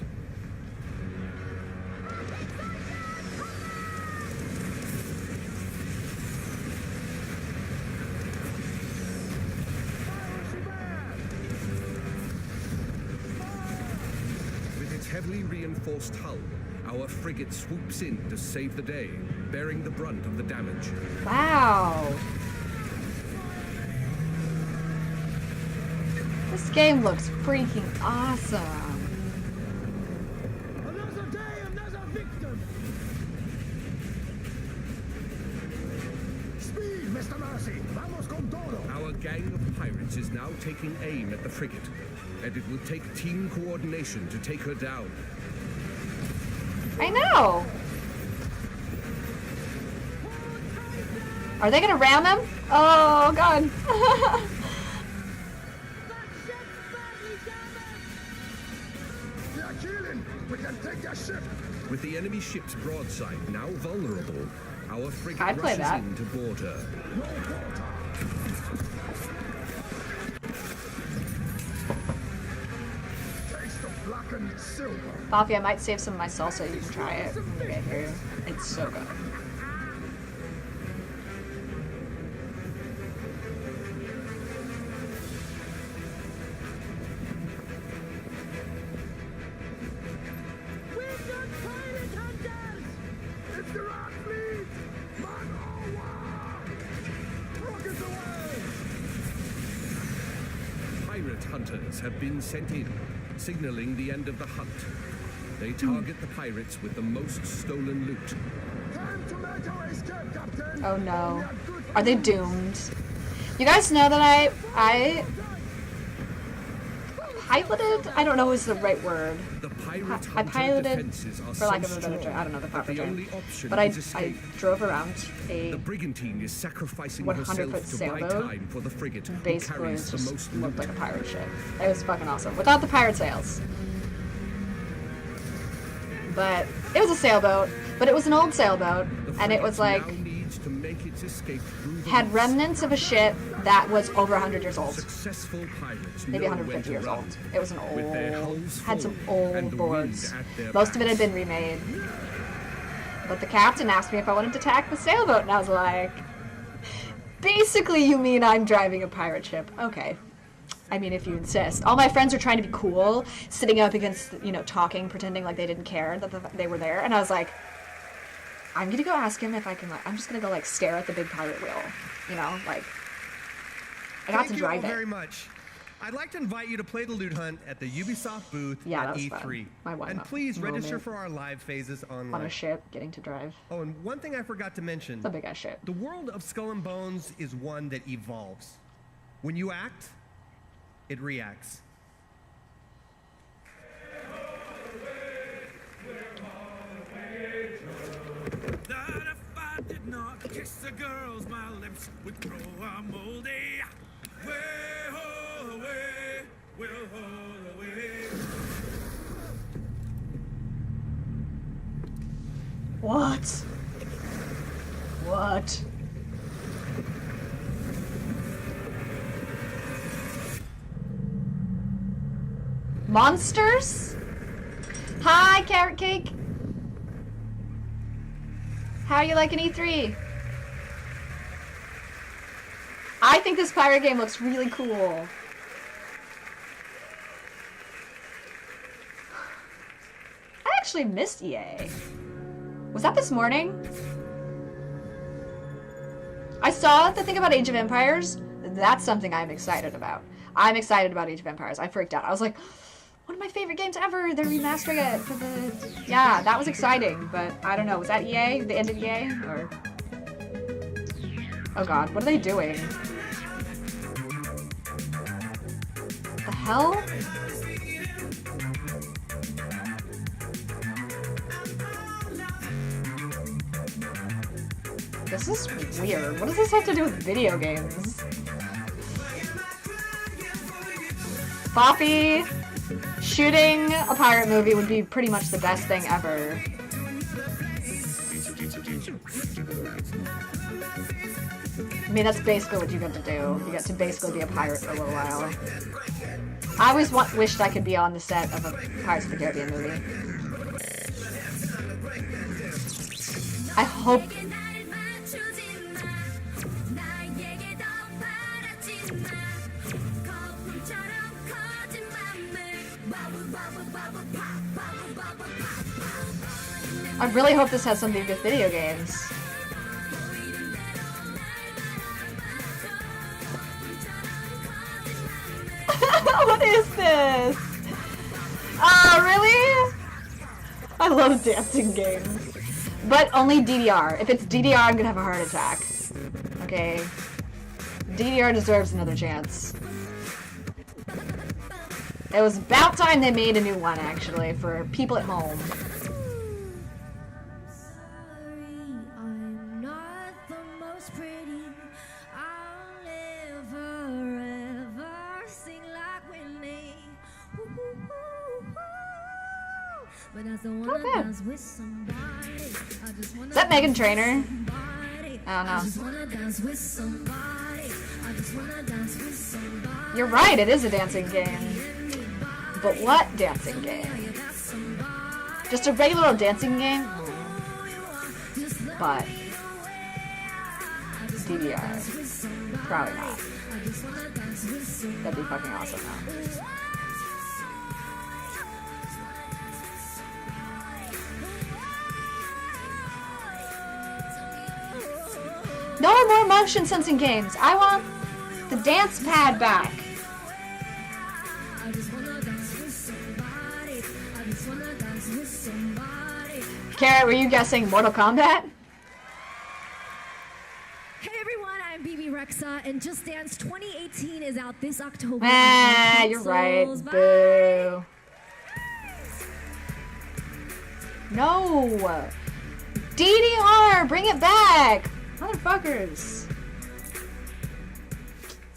With its heavily reinforced hull, our frigate swoops in to save the day, bearing the brunt of the damage. Wow. This game looks freaking awesome. Another day, another victim. Speed, Mr. Marcy. Vamos con todo. Our gang of pirates is now taking aim at the frigate, and it will take team coordination to take her down. I know. Are they gonna ram him? Oh god. They are killing. We can take their ship. With the enemy ship's broadside now vulnerable, our frigate I'd play rushes that. in to board her. Taste of blackened silver. Fafi, I might save some of my salsa. You can try it when you get here. It's so good. We've got pirate hunters. It's the rock fleet. Man o' war. Rockets away. Pirate hunters have been sent in, signaling the end of the hunt. They target the pirates with the most stolen loot. Time to make our escape, Captain. Oh no. Are they doomed? You guys know that I piloted? I don't know is the right word. The pirate I hunter piloted, defenses are for lack so of a better term, strong I don't know the that proper the term, only option but is I escape. drove around a The brigantine is sacrificing 100-foot herself to buy sailboat. time for the frigate, who Basically, it carries the just most looked loot. like a pirate ship. It was fucking awesome. Without the pirate sails. But it was a sailboat, but it was an old sailboat, and it was like, Now needs to make its escape through the had woods. remnants of a ship that was over 100 years old. Successful pirates Maybe know when 150 to years run. old. It was an With their old, hulls had some full and old the boards. wind at their Most of it had backs. been remade. But the captain asked me if I wanted to attack the sailboat, and I was like, basically you mean I'm driving a pirate ship. Okay. I mean, if you insist. All my friends were trying to be cool, sitting up against, you know, talking, pretending like they didn't care that they were there. And I was like, I'm gonna go ask him if I can, like, I'm just gonna go, like, stare at the big pirate wheel. You know, like, I got Thank to you drive all it. very much. I'd like to invite you to play the loot hunt at the Ubisoft booth Yeah, at that was E3. fun. My one And please register moment. for our live phases online. On a ship, getting to drive. Oh, and one thing I forgot to mention. It's a big ass ship. The world of Skull and Bones is one that evolves. When you act, it reacts. a girls, my lips would grow a moldy. Way ho away, will ho away. What? What? Monsters? Hi, Carrot Cake. How are you liking E3? I think this pirate game looks really cool. I actually missed EA. Was that this morning? I saw the thing about Age of Empires. That's something I'm excited about. I'm excited about Age of Empires. I freaked out. I was like, one of my favorite games ever. They're remastering it for the... Yeah, that was exciting, but I don't know. Was that EA? The end of EA? Or... Oh god, what are they doing? The hell? This is weird. What does this have to do with video games? Boppy, shooting a pirate movie would be pretty much the best thing ever. I mean, that's basically what you get to do. You get to basically be a pirate for a little while. I always wished I could be on the set of a Pirates of the Caribbean movie. I hope... I really hope this has something to do with video games. What is this? Oh, really? I love dancing games. But only DDR. If it's DDR, I'm gonna have a heart attack. Okay. DDR deserves another chance. It was about time they made a new one, actually, for people at home. Okay. Is that Megan Trainor? I don't know. You're right, it is a dancing game. But what dancing game? Just a regular old dancing game? But DDR. Probably not. That'd be fucking awesome though. No more motion sensing games. I want the dance pad back. Carrot, were you guessing Mortal Kombat? Hey everyone, I'm BB Rexa, and Just Dance 2018 is out this October. Ah, you're right. Boo. No. DDR, bring it back. Motherfuckers.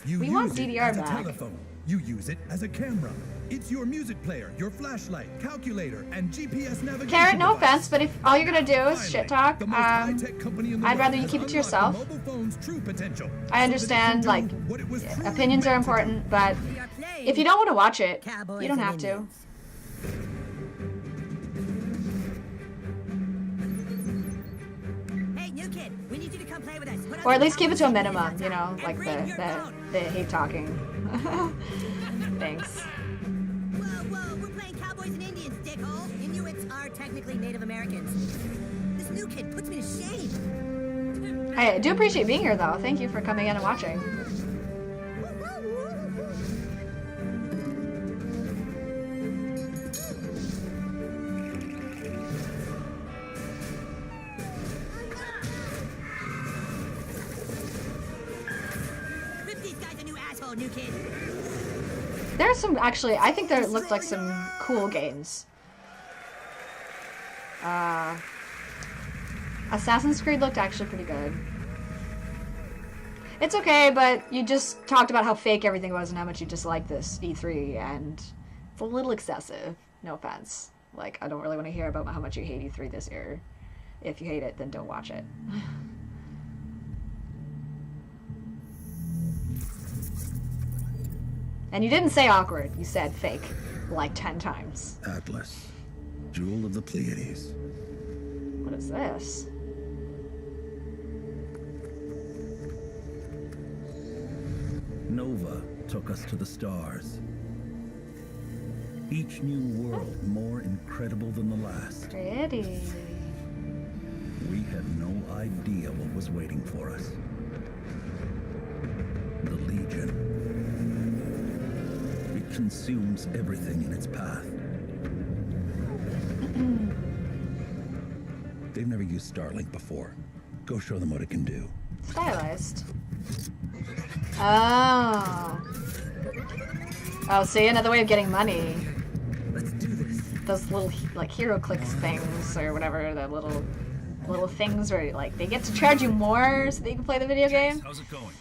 We want DDR back. Telephone. You use it as a camera. It's your music player, your flashlight, calculator, and GPS navigation. Carrot, no offense, but if all you're gonna do is shit talk, I'd rather you keep it to yourself. I understand, like, opinions are important, but if you don't want to watch it, you don't have to. Hey, new kid, we need you to come play with us. Or at least keep it to a minimum, you know, like the hate talking. Thanks. Whoa, we're playing Cowboys and Indians, dickhole. Inuits are technically Native Americans. This new kid puts me to shame. I do appreciate being here, though. Thank you for coming in and watching. Rip these guys a new asshole, new kid. There's some, actually, I think there looked like some cool games. Assassin's Creed looked actually pretty good. It's okay, but you just talked about how fake everything was and how much you dislike this E3, and it's a little excessive. No offense. Like, I don't really want to hear about how much you hate E3 this year. If you hate it, then don't watch it. And you didn't say awkward, you said fake, like 10 times. Atlas, jewel of the Pleiades. What is this? Nova took us to the stars. Each new world more incredible than the last. Pretty. We had no idea what was waiting for us. The Legion. It consumes everything in its path. They've never used Starlink before. Go show them what it can do. Stylized. Oh. Oh, see, another way of getting money. Let's do this. Those little, like, hero clicks things, or whatever, the little things where, like, they get to charge you more so that you can play the video game. How's it going?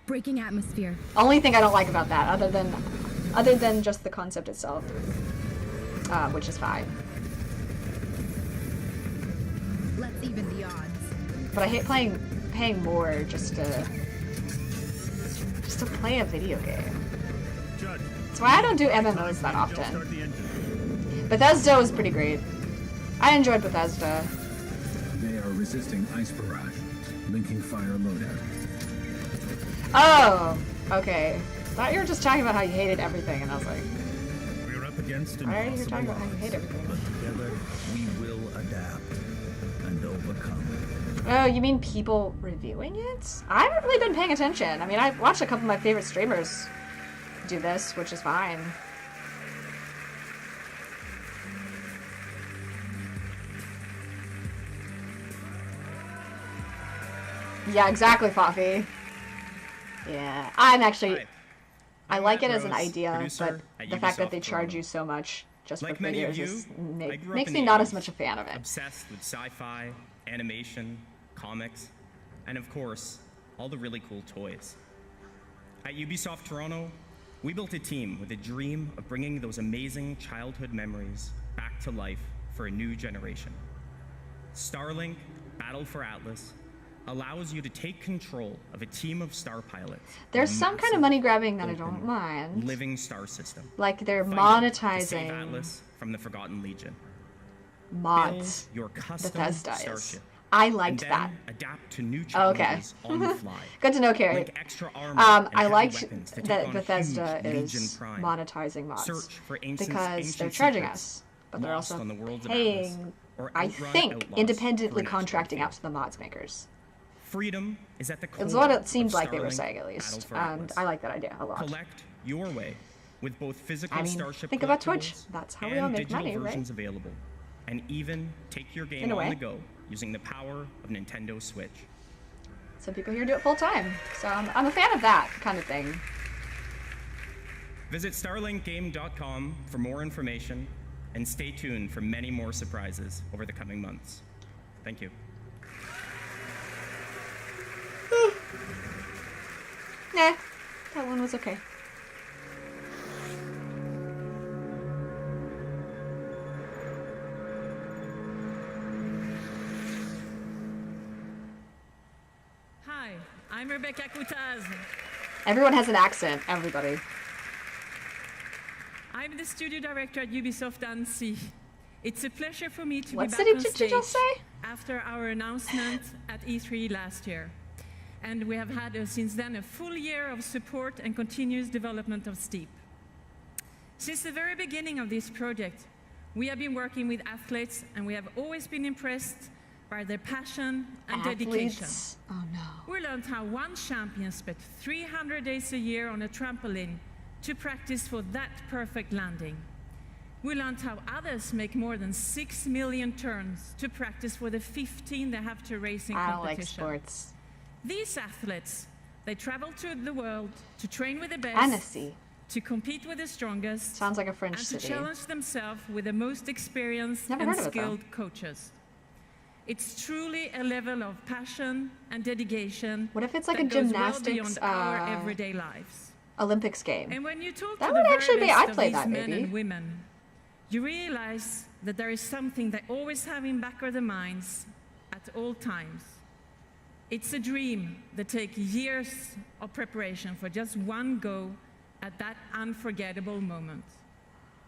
Breaking atmosphere. Only thing I don't like about that, other than just the concept itself, which is fine. Let's even the odds. But I hate paying more just to play a video game. That's why I don't do MMOs that often. Bethesda was pretty great. I enjoyed Bethesda. They are resisting ice barrage. Linking fire loadout. Oh, okay. Thought you were just talking about how you hated everything, and I was like, We're up against why are you talking about how you hate everything? But together, we will adapt and overcome. Oh, you mean people reviewing it? I haven't really been paying attention. I mean, I've watched a couple of my favorite streamers do this, which is fine. Yeah, exactly, Fafi. Yeah, I'm actually... I like it as an idea, but the fact that they charge you so much just for videos just makes me not as much a fan of it. Obsessed with sci-fi, animation, comics, and of course, all the really cool toys. At Ubisoft Toronto, we built a team with a dream of bringing those amazing childhood memories back to life for a new generation. Starlink Battle for Atlas allows you to take control of a team of star pilots. There's some kind of money grabbing that I don't mind. Living star system. Like they're Fighting to save monetizing Atlas from the Forgotten Legion. mods. Build your custom Bethesda is. starship. I liked and that. then adapt to new Oh, okay. challenges on the fly. Good to know, Carrie. Link extra armor and I heavy liked weapons to take that on Bethesda huge is Legion Prime. monetizing mods Search for ancient they're charging secrets us, but they're lost also on the worlds of paying, Atlas, or I outrun think, outlaws independently for an contracting out to the mods makers. Freedom is at the core It's what it of seemed like they were Starlink saying, at Battle least, for and Atlas. I like that idea a lot. Collect your way with both physical I mean, starship think about Twitch. collectibles That's how we and all make digital money, right? versions available, and even take your game In a on way. the go using the power of Nintendo Switch. Some people here do it full time, so I'm a fan of that kind of thing. Visit StarlinkGame.com for more information, and stay tuned for many more surprises over the coming months. Thank you. Nah, that one was okay. Hi, I'm Rebecca Kutaz. Everyone has an accent, everybody. I'm the studio director at Ubisoft Annecy. It's a pleasure for me to What be back city on did you stage just say? after our announcement at E3 last year. And we have had since then a full year of support and continuous development of Steep. Since the very beginning of this project, we have been working with athletes, and we have always been impressed by their passion and dedication. Athletes? Oh no. We learned how one champion spent 300 days a year on a trampoline to practice for that perfect landing. We learned how others make more than 6 million turns to practice for the 15 they have to race in I competition. don't like sports. These athletes, they travel to the world to train with the best, Annecy. to compete with the strongest, Sounds like a French and city. to challenge themselves with the most experienced Never and heard of it, though. skilled coaches. It's truly a level of passion and dedication. What if it's like that a goes gymnastics well beyond our everyday lives? Olympics game? And when you talk That to would the actually very be. best I'd of play these that men maybe. and women, you realize that there is something they always have in back of their minds at all times. It's a dream that takes years of preparation for just one go at that unforgettable moment.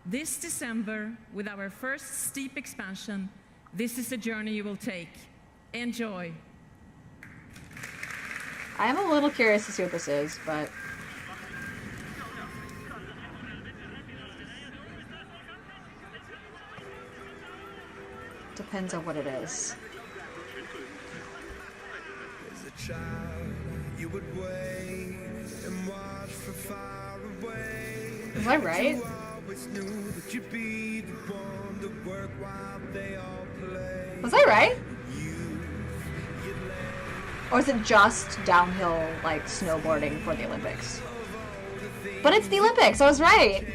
This December, with our first steep expansion, this is a journey you will take. Enjoy. I am a little curious to see what this is, but depends on what it is. As a child, you would wait and watch from far away. Was I right? You always knew that you'd be the one to work while they all play. Was I right? Or is it just downhill, like, snowboarding for the Olympics? But it's the Olympics, I was right!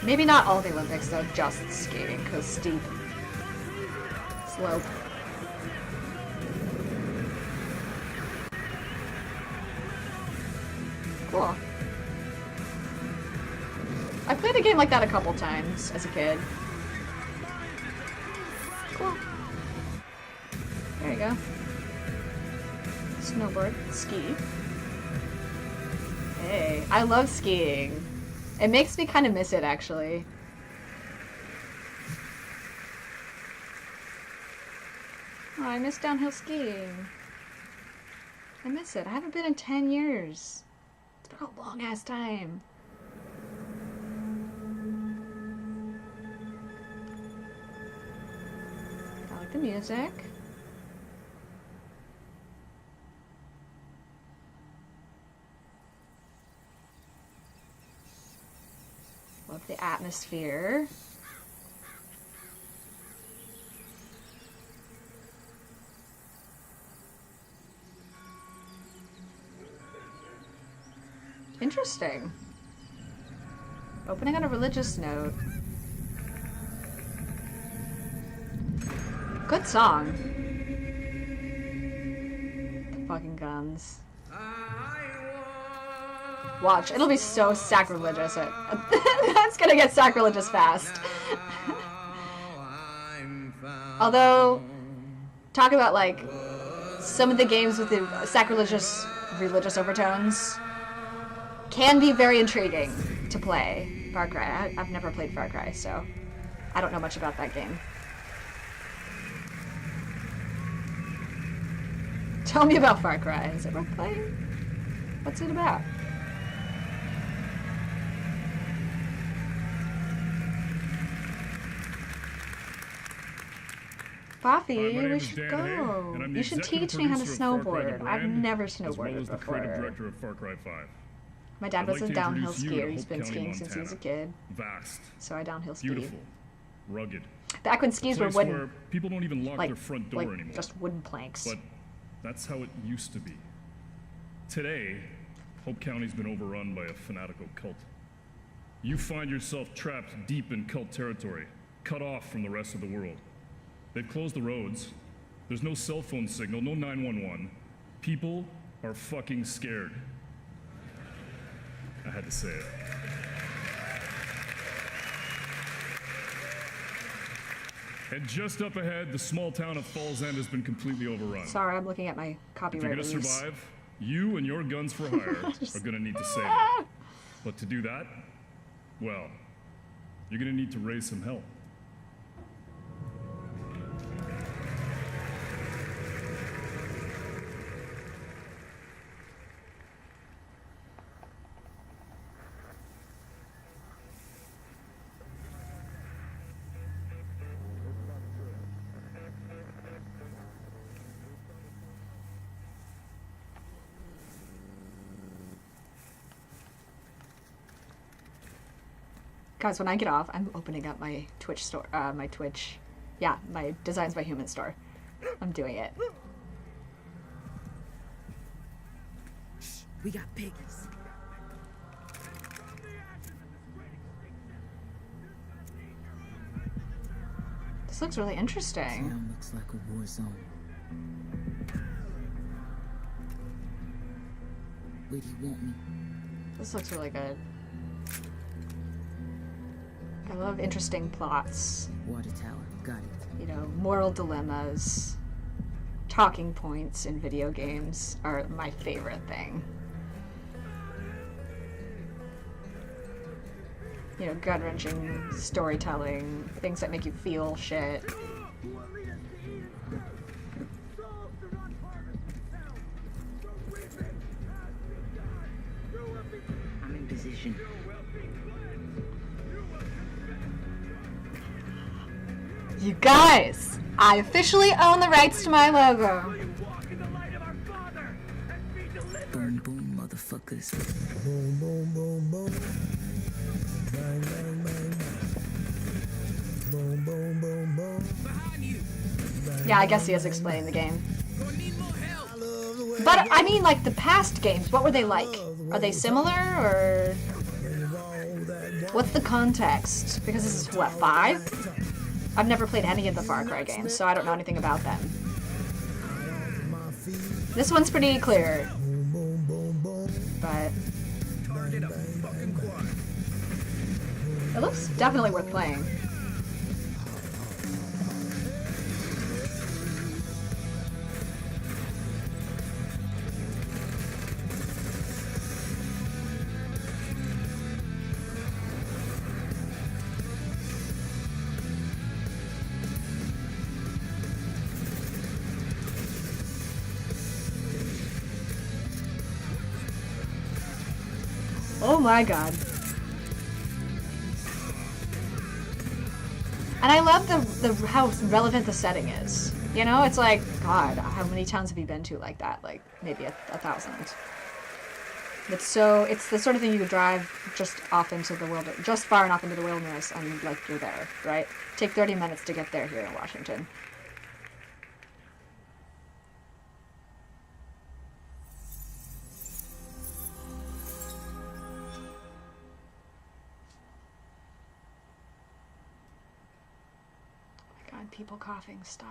Maybe not all the Olympics, though, just skating, because steep slope. Cool. I played a game like that a couple times as a kid. Cool. There you go. Snowboard, ski. Hey, I love skiing. It makes me kind of miss it, actually. Oh, I miss downhill skiing. I miss it. I haven't been in 10 years. It's been a long-ass time. I like the music. Love the atmosphere. Interesting. Opening on a religious note. Good song. The fucking guns. Watch, it'll be so sacrilegious. That's gonna get sacrilegious fast. Although, talk about like some of the games with the sacrilegious religious overtones can be very intriguing to play. Far Cry. I've never played Far Cry, so I don't know much about that game. Tell me about Far Cry. Is it worth playing? What's it about? Buffy, we should go. You should teach me how to snowboard. I've never snowboarded before. Director of Far Cry 5. My dad was a downhill skier. He's Hope been County, skiing since he was a kid. Vast, So I downhill ski. beautiful, rugged. Back when skis were Place wooden. where people don't even lock like, their front door like anymore. just wooden planks. But that's how it used to be. Today, Hope County's been overrun by a fanatical cult. You find yourself trapped deep in cult territory, cut off from the rest of the world. They've closed the roads. There's no cell phone signal, no 911. People are fucking scared. I had to say it. And just up ahead, the small town of Falls End has been completely overrun. Sorry, I'm looking at my If copyright you're gonna release. survive, you and your guns for hire are gonna need to save it. But to do that, well, you're gonna need to raise some hell. Guys, when I get off, I'm opening up my Twitch store, my Designs by Human store. I'm doing it. We got piggies. This looks really interesting. Looks like a war zone. Where do you want me? This looks really good. I love interesting plots. Water tower, got it. You know, moral dilemmas, talking points in video games are my favorite thing. You know, gut-wrenching storytelling, things that make you feel shit. I'm in position. You guys! I officially own the rights to my logo. Boom, boom, motherfuckers. Boom, boom, boom, boom. Bang, bang, bang, bang. Boom, boom, boom, boom. Yeah, I guess he is explaining the game. But, I mean, like, the past games, what were they like? Are they similar, or... What's the context? Because this is, what, 5? I've never played any of the Far Cry games, so I don't know anything about them. This one's pretty clear. But... it looks definitely worth playing. Oh my god. And I love the how relevant the setting is. You know, it's like, God, how many towns have you been to like that? Like, maybe 1,000. It's the sort of thing you could drive just off into the wilderness, just far enough into the wilderness, and like you're there, right? Take 30 minutes to get there here in Washington. God, people coughing, stop.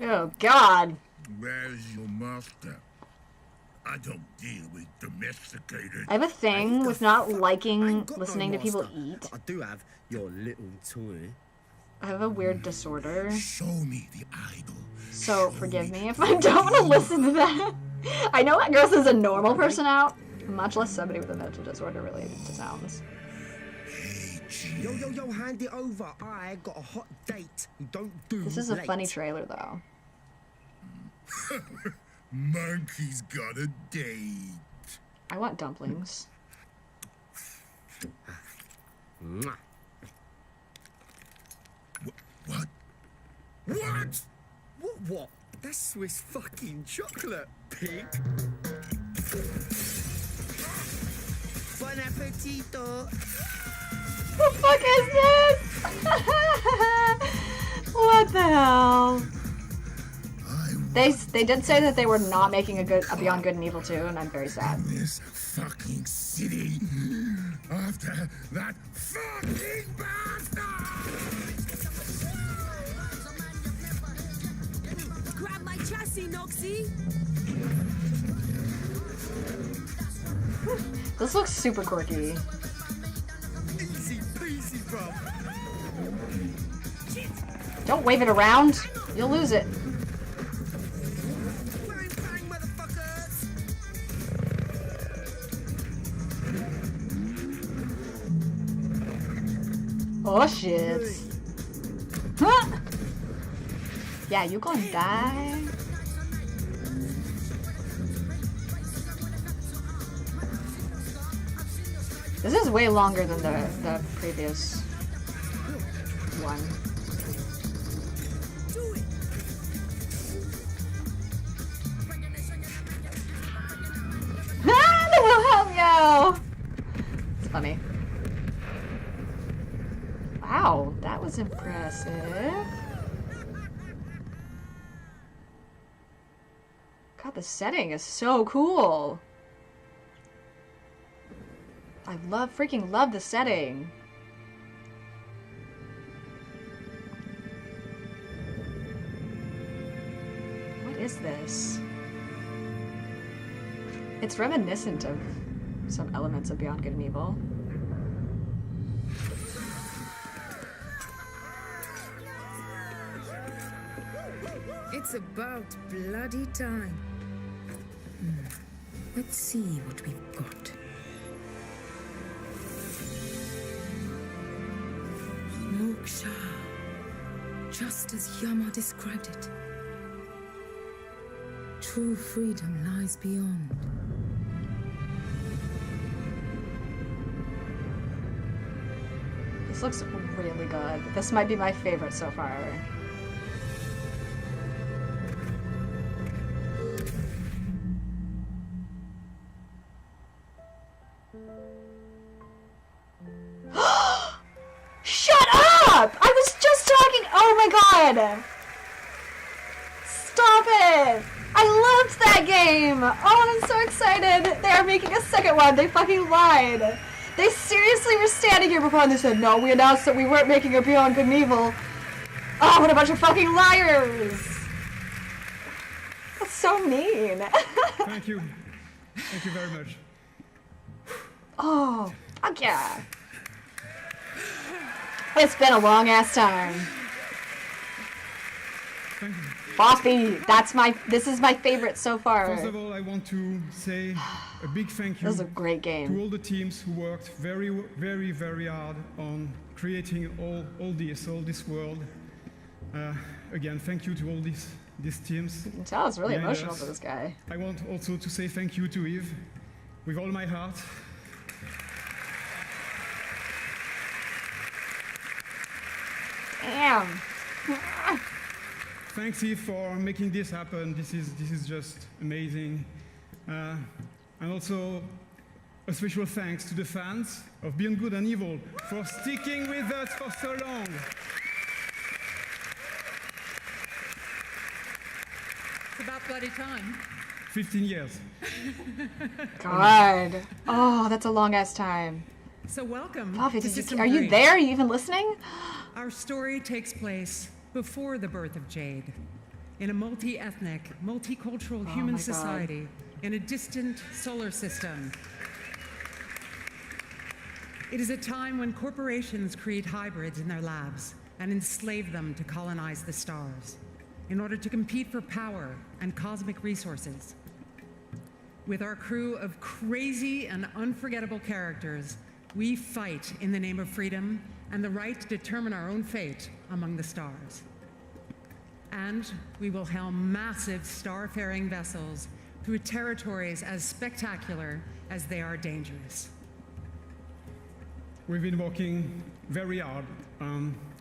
Oh, God. Where's your master? I don't deal with domesticated. I have a thing with not liking listening to people eat. I do have your little toy. I have a weird disorder. Show me the idol. So forgive me if I don't want to listen to that. I know that grosses a normal person out, much less somebody with a mental disorder related to sounds. Yo, hand it over. I got a hot date. Don't do This is a late. funny trailer, though. Monkey's got a date. I want dumplings. Mwah. What? What? That's Swiss fucking chocolate, pig. Bon appetito. The fuck is this? What the hell? They did say that they were not making a Beyond Good and Evil 2, and I'm very sad. This fucking city after that fucking bastard! Grab my chassis, Noxie. This looks super quirky. Easy peasy, bro. Don't wave it around. You'll lose it. Oh shit. Huh? Yeah, you gonna die. This is way longer than the previous one. Ah, the Wilhelm yo! impressive. God, the setting is so cool. I freaking love the setting. What is this? It's reminiscent of some elements of Beyond Good and Evil. It's about bloody time. Let's see what we've got. Moksha. Just as Yama described it. True freedom lies beyond. This looks really good. This might be my favorite so far. Shut up! I was just talking. Oh my god! Stop it! I loved that game! Oh, I'm so excited! They are making a second one. They fucking lied. They seriously were standing here before and they said, no, we announced that we weren't making a Beyond Good and Evil. Oh, what a bunch of fucking liars! That's so mean. Thank you. Thank you very much. Oh, fuck yeah. It's been a long ass time. Thank you. Boffy, this is my favorite so far. First of all, I want to say a big thank you. This is a great game. To all the teams who worked very, very, very hard on creating all this world. Again, thank you to all these teams. You can tell it's really emotional for this guy. I want also to say thank you to Yves, with all my heart. Damn. Thanks, Yves, for making this happen. This is just amazing. And also a special thanks to the fans of Beyond Good and Evil for sticking with us for so long. It's about bloody time. 15 years. God. Oh, that's a long ass time. So welcome. Boffy, to System are you 3. there? Are you even listening? Our story takes place before the birth of Jade, in a multi-ethnic, multicultural human my God. society in a distant solar system. It is a time when corporations create hybrids in their labs and enslave them to colonize the stars in order to compete for power and cosmic resources. With our crew of crazy and unforgettable characters, we fight in the name of freedom and the right to determine our own fate among the stars. And we will helm massive star-faring vessels through territories as spectacular as they are dangerous. We've been working very hard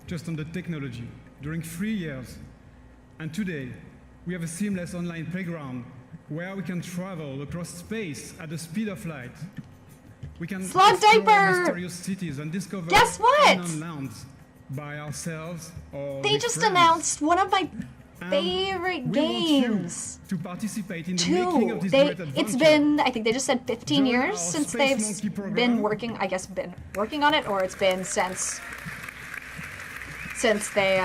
just on the technology during 3 years. And today, we have a seamless online playground where we can travel across space at the speed of light. We can Slug explore diaper! mysterious cities and discover Guess what? unknown lands by ourselves or They with just friends. announced one of my And favorite we want you games. to participate in the making of Two. this It's great adventure. been, I think they just said 15 Join years our since Space they've Monkey program. been working, I guess, been working on it, or it's been since they,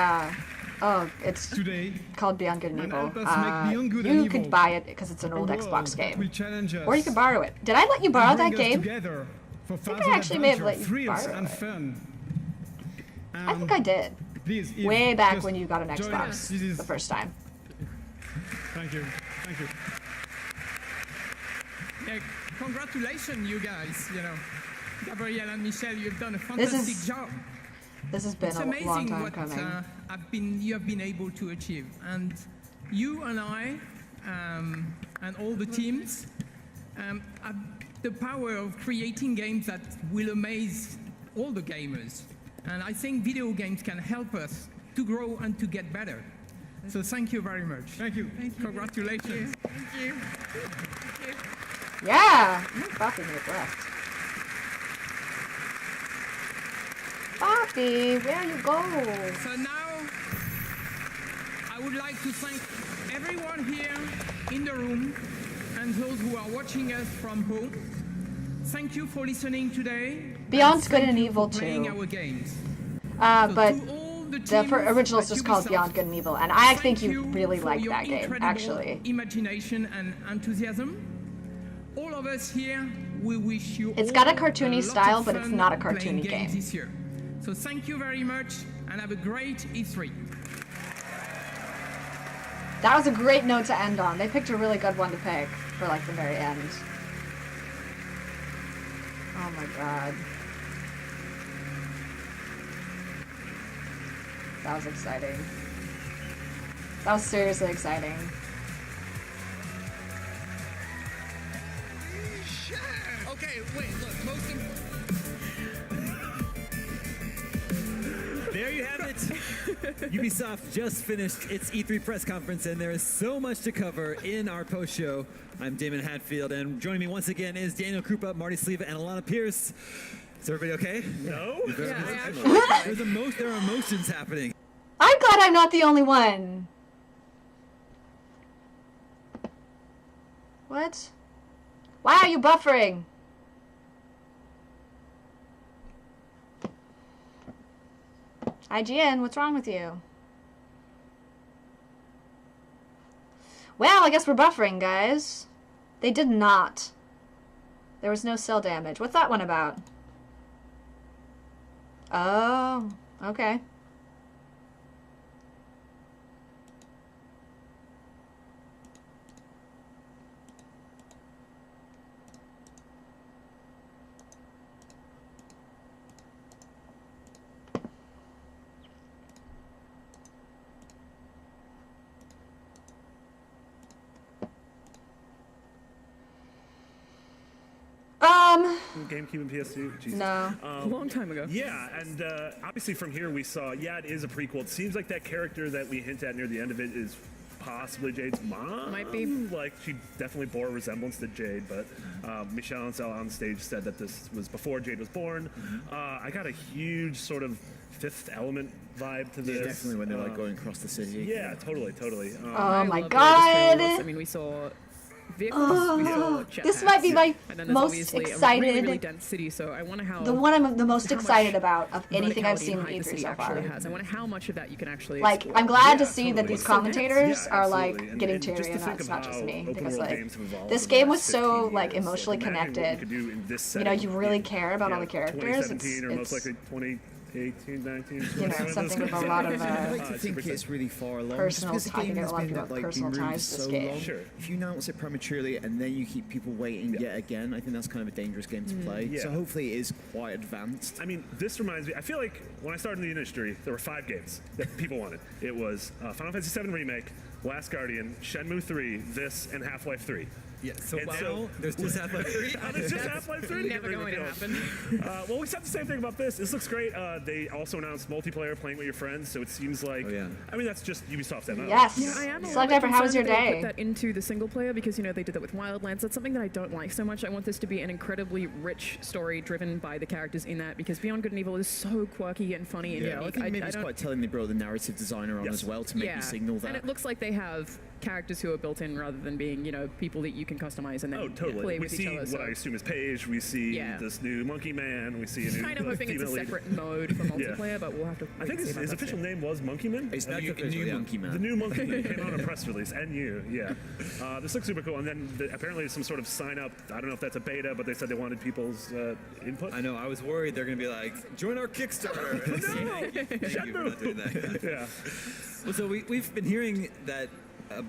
oh, it's Today, called Beyond Good and and Evil. help us make Beyond Good and You Evil could buy it because it's an a old world Xbox that game. will challenge us Or you could borrow it. Did I let you borrow and that bring us game? together for I think further I actually may have adventure, let you thrills borrow and it. fun. I think I did. Please, if Way back just when you got an join Xbox us. This is- the first time. Thank you. Thank you. Yeah, congratulations, you guys. You know, Gabrielle and Michelle, you've done a This fantastic is- job. This has been It's a amazing long time what coming. you have been able to achieve, and you and I, and all the teams, have the power of creating games that will amaze all the gamers. And I think video games can help us to grow and to get better. So thank you very much. Thank you. Congratulations. Thank you. Thank you. Yeah! Boffy made left. Boffy! Coffee, where you go? So now, I would like to thank everyone here in the room and those who are watching us from home. Thank you for listening today. Beyond Good and Evil playing 2. our games. But the original is just called Beyond Good and Evil, and I think you really like your that game, incredible actually. Imagination and enthusiasm. All of us here, we wish you It's all got a cartoony lot style, of but it's fun not a playing cartoony games game. this year. So thank you very much, and have a great E3. That was a great note to end on. They picked a really good one to pick for like the very end. Oh my god. That was exciting. That was seriously exciting. Okay, wait, look, most There you have it. Ubisoft just finished its E3 press conference, and there is so much to cover in our post show. I'm Damon Hatfield, and joining me once again is Daniel Krupa, Marty Sleva, and Alana Pierce. Is everybody okay? No. There are emotions happening. I'm glad I'm not the only one. What? Why are you buffering? IGN, what's wrong with you? Well, I guess we're buffering, guys. They did not. There was no cell damage. What's that one about? Oh, okay. GameCube and PS2? Jesus. No. A long time ago. Yeah, and obviously from here we saw, yeah, it is a prequel. It seems like that character that we hint at near the end of it is possibly Jade's mom. Might be. Like, she definitely bore a resemblance to Jade, but Michelle Ancel on stage said that this was before Jade was born. I got a huge sort of Fifth Element vibe to this. Yeah, definitely when they're like going across the city. Yeah, totally. Oh my love god! I mean, we saw vehicles, we saw This might be my and then there's most obviously a excited, really, really dense city. So I wonder how the one I'm the most how excited much about of anything I've verticality seen in and height the E3 city so far. actually has. I wonder how much of that you can actually Like, explore. I'm glad to Yeah, see that totally. these commentators are like absolutely. getting And teary just to and think that's of not just how me. open Because world like, games have evolved this over the game was last so 15 like years. emotionally Imagine what we connected. could do in this You know, you setting really in, care about all the characters. 2017 or most It's likely 2018, 19. you know, something with a lot of I like to think super it's really far along. personal just because I the think game a has lot of been, people have like, personal been rumored ties to this so game. long. Sure. If you announce it prematurely and then you keep people waiting yet again, I think that's kind of a dangerous game to play. Yeah. So hopefully it is quite advanced. I mean, this reminds me, I feel like when I started in the industry, there were 5 games that people wanted. It was Final Fantasy VII Remake, Last Guardian, Shenmue 3, this, and Half-Life 3. Yeah, so And wow, there's just Half-Life 3. There's just Half-Life 3. Never going to happen. Well, we said the same thing about this. This looks great. They also announced multiplayer playing with your friends, so it seems like, I mean, that's just Ubisoft's MO. Yes. Yeah, I am a Slug little bit Diver, how was your concerned that they day? put that into the single player because, you know, they did that with Wildlands. That's something that I don't like so much. I want this to be an incredibly rich story driven by the characters in that because Beyond Good and Evil is so quirky and funny and Yeah, I unique. think maybe it's don't- quite telling they brought the narrative designer on as well to make you signal that. And it looks like they have characters who are built in rather than being, you know, people that you can customize and then Totally. play We with see each other. what I assume is Paige. We see Yeah. this new Monkey Man. We see a new Kind of hoping it's a female lead. separate mode for multiplayer, but we'll have to. I think his official name was Monkey Man. It's the new Monkey Man. The new Monkey Man came out on a press release. NU, yeah. This looks super cool. And then apparently some sort of sign up. I don't know if that's a beta, but they said they wanted people's input. I know. I was worried they're going to be like, join our Kickstarter. Thank you for not doing that. Yeah. Well, so we've been hearing that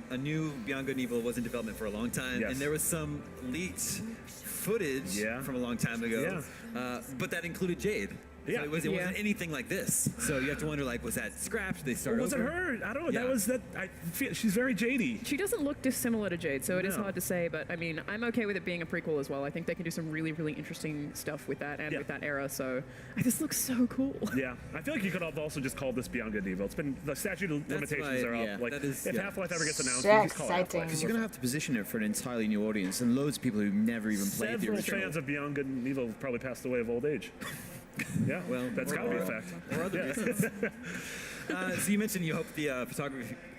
a new Beyond Good and Evil was in development for a long time, and there was some leaked footage from a long time ago, but that included Jade. Yeah. So it wasn't anything like this. So you have to wonder, like, was that scrapped? They started Was it over? her? I don't know. Yeah. That was that. I feel she's very Jadey. She doesn't look dissimilar to Jade, so it is No. hard to say. But I mean, I'm okay with it being a prequel as well. I think they can do some really, really interesting stuff with that and with that era. So this looks so cool. Yeah, I feel like you could have also just called this Beyond Good and Evil. It's been the statute of limitations are up. Like if Half-Life ever gets announced, you just call it Half-Life. Because you're going to have to position it for an entirely new audience and loads of people who've never even played the Several original. fans of Beyond Good and Evil have probably passed away of old age. Yeah, well, that's got to be a fact. Or other reasons. So you mentioned you hope the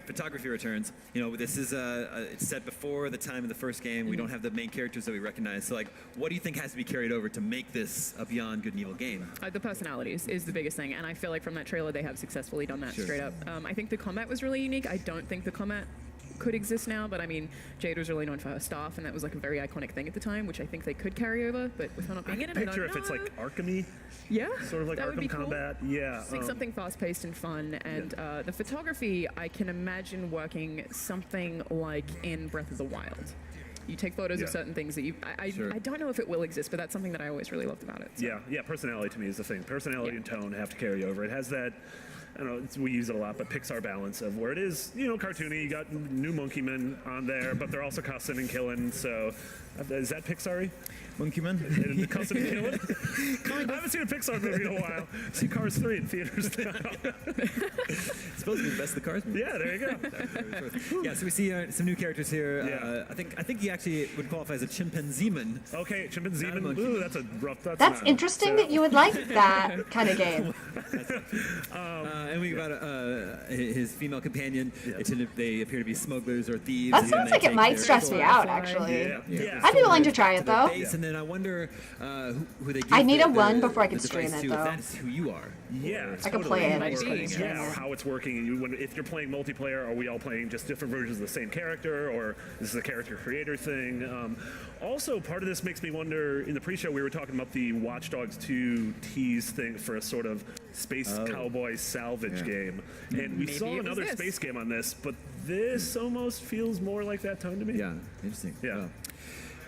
photography returns. You know, this is it's set before the time of the first game. We don't have the main characters that we recognize. So, like, what do you think has to be carried over to make this a Beyond Good and Evil game? The personalities is the biggest thing, and I feel like from that trailer they have successfully done that Sure. straight up. I think the combat was really unique. I don't think the combat could exist now, but I mean, Jade was really known for her staff, and that was like a very iconic thing at the time, which I think they could carry over. But with her not being in it, I Picture don't if it's know. like Arkham-y. Yeah, Sort of like that would be Arkham cool. Combat. Yeah. Just like something fast-paced and fun, and the photography, I can imagine working something like in Breath of the Wild. You take photos of Yeah. certain things that you. I don't know if it will exist, but that's something that I always really loved about it. So. Yeah, personality to me is the thing. Personality and tone have to carry over. It has that, I don't know, we use it a lot, but Pixar balance of where it is, you know, cartoony. You got new Monkey Men on there, but they're also cussing and killing. So, is that Pixar-y? Monkey Men? Cussing and killing? I haven't seen a Pixar movie in a while. See Cars 3 in theaters now. It's supposed to be the best of the Cars movies. Yeah, there you go. Yeah, so we see some new characters here. I think he actually would qualify as a chimpanzeeman. Okay, chimpanzeeman. Ooh, that's a rough. That's not- interesting that you would like that kind of game. And we got his female companion. They appear to be smugglers or thieves. That and sounds they like it take might their- stress me out, actually. Yeah. I'd be willing to try it, their though. base, and then I wonder who they give I need the- a one the- before I the can stream device it, to, if though. That's who you are. Yeah, I can play it, I just Or, couldn't stream yeah, or it. how it's working. If you're playing multiplayer, are we all playing just different versions of the same character, or is this a character creator thing? Also, part of this makes me wonder. In the pre-show, we were talking about the Watch Dogs 2 tease thing for a sort of space cowboy salvage game, and we Maybe saw it was another this. space game on this, but this almost feels more like that tone to me. Yeah, interesting. Yeah. Well,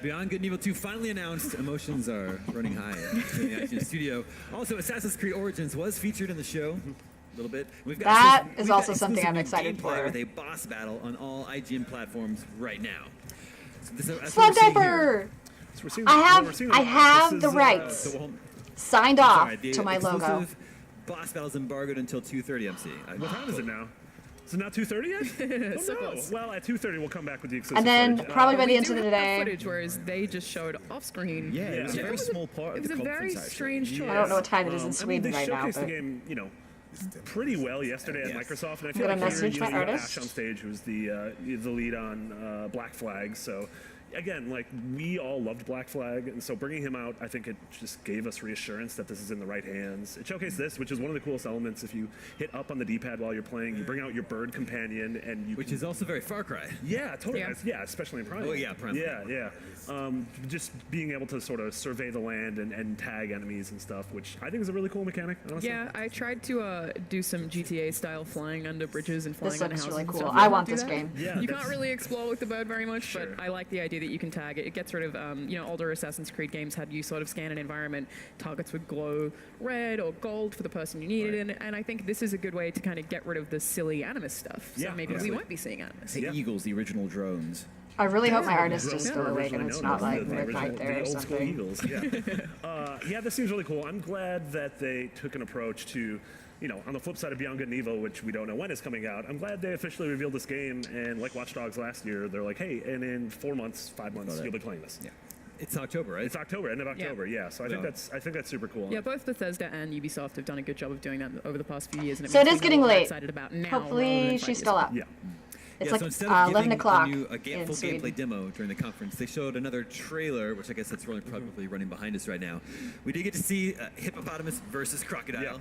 Beyond Good and Evil 2 finally announced. Emotions are running high in the IGN studio. Also, Assassin's Creed Origins was featured in the show a little bit. That is we've got also something I'm exclusive excited gameplay for. With a boss battle on all IGN platforms right now. So that's Slug what we're seeing Diaper! here. So we're seeing- I what we're have seeing I on this have is, the rights So we'll- signed I'm off sorry, the to my logo. exclusive boss battle's embargoed until 2:30 MC. What time is it now? Is it not 2:30 yet? So Oh, no. close. Well, at 2:30 we'll come back with the exclusive And then footage. probably by the We end do of the have that day. footage, whereas they just showed off screen. Yeah, it was a very small part It of was the a very conference, actually. strange choice. I don't know what time it is in I mean, Sweden they right now, showcased the but game, you know, pretty well yesterday at Microsoft, and I feel Gonna like here, message you my know, you got artist? Ash on stage, who's the lead on Black Flag. So again, like, we all loved Black Flag, and so bringing him out, I think it just gave us reassurance that this is in the right hands. It showcased this, which is one of the coolest elements. If you hit up on the D-pad while you're playing, you bring out your bird companion, and you Which is also very Far Cry. yeah, totally. Yeah. Yeah, especially in Prime. Oh, yeah, Prime. Yeah. Just being able to sort of survey the land and tag enemies and stuff, which I think is a really cool mechanic, honestly. Yeah, I tried to do some GTA style flying under bridges and flying This under looks houses really and cool. stuff. I You want do this that. game. Yeah, You that's- can't really explore with the bird very much, Sure. but I like the idea that you can tag it. It gets rid of, older Assassin's Creed games had you sort of scan an environment, targets would glow red or gold for the person you needed, and I think this is a good way to kind of get rid of the silly Animus stuff. So Yeah, maybe we absolutely. won't be seeing Animus. The Eagles, the original drones. I really hope my Yeah, artist the is drones still were awake and originally it's known not as like the ripped original- right there the or old school something. Eagles. Yeah. Yeah, this seems really cool. I'm glad that they took an approach to, on the flip side of Beyond Good and Evil, which we don't know when it's coming out, I'm glad they officially revealed this game, and like Watch Dogs last year, they're like, hey, and in 4 months, 5 months, you'll be playing this. Yeah. It's October, right? It's October, end of October, yeah. So I think that's super cool. Yeah, both Bethesda and Ubisoft have done a good job of doing that over the past few years. And So it makes is me getting more late. excited about now. Hopefully rather than 5 she's years still ago. up. Yeah. It's So like instead of 11 giving o'clock a in full Sweden. gameplay demo during the conference, they showed another trailer, which I guess that's probably running behind us right now. We did get to see hippopotamus versus crocodile. Yeah.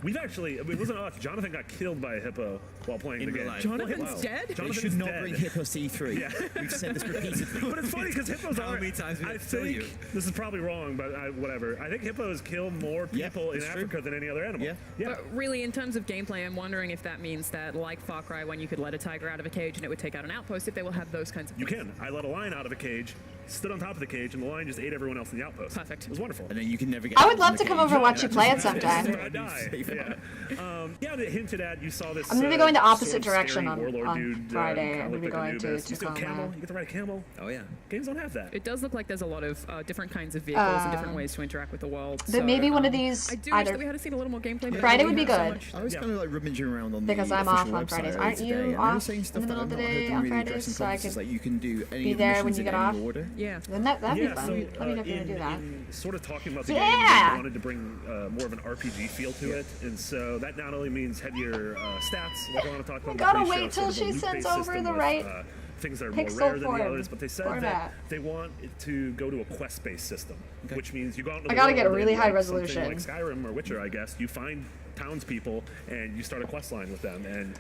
We've actually, it wasn't us. Jonathan got killed by a hippo while playing In the real game. life. Jonathan's dead? They Jonathan's should not dead. bring Hippo C3. Yeah. We've said this repeatedly. But it's funny because hippos How are. many times we I have to tell think you? this is probably wrong, but whatever. I think hippos kill more people in it's true. Africa than any other animal. Yeah. But really, in terms of gameplay, I'm wondering if that means that, like Far Cry, when you could let a tiger out of a cage and it would take out an outpost, if they will have those kinds of You things. can. I let a lion out of a cage, stood on top of the cage, and the lion just ate everyone else in the outpost. Perfect. It was wonderful. And then you can never get I out would from love the to come cage. over and watch you play it This is where sometime. I die. Yeah, they hinted at. You saw this. I'm gonna be going the opposite sort of direction scary on warlord dude, Friday. kinda I'm gonna be like going to Anubis. You still Tacoma. camel? You get to ride a camel? Oh yeah. Games don't have that. It does look like there's a lot of different kinds of vehicles and different ways to interact with the world. But so, maybe one of these I do wish either that we had seen a little more gameplay. but Friday we would be have so good. much- I was kind of like rummaging around on Because the I'm official off on website Fridays. earlier Aren't today, you and they were off saying in stuff the that middle of the I've not heard day them on really Fridays, address in so I conferences, could like you can do any be of the there when missions you in get any off? order. Yeah. Then that'd be fun. So, Let me know if you're gonna do that. in sort of talking about the Yeah! game, they wanted to bring more of an RPG feel to it, and so that not only means heavier stats, like I want to talk about. We in the gotta pre-show, wait till sort of a she loot-based sends over system the with, right things that are more pixel rare than the form others, but they said format. that they want it to go to a quest-based system, which means you go out into I the gotta world get a and, really high like, something resolution. like Skyrim or Witcher, I guess. You find townspeople and you start a quest line with them, and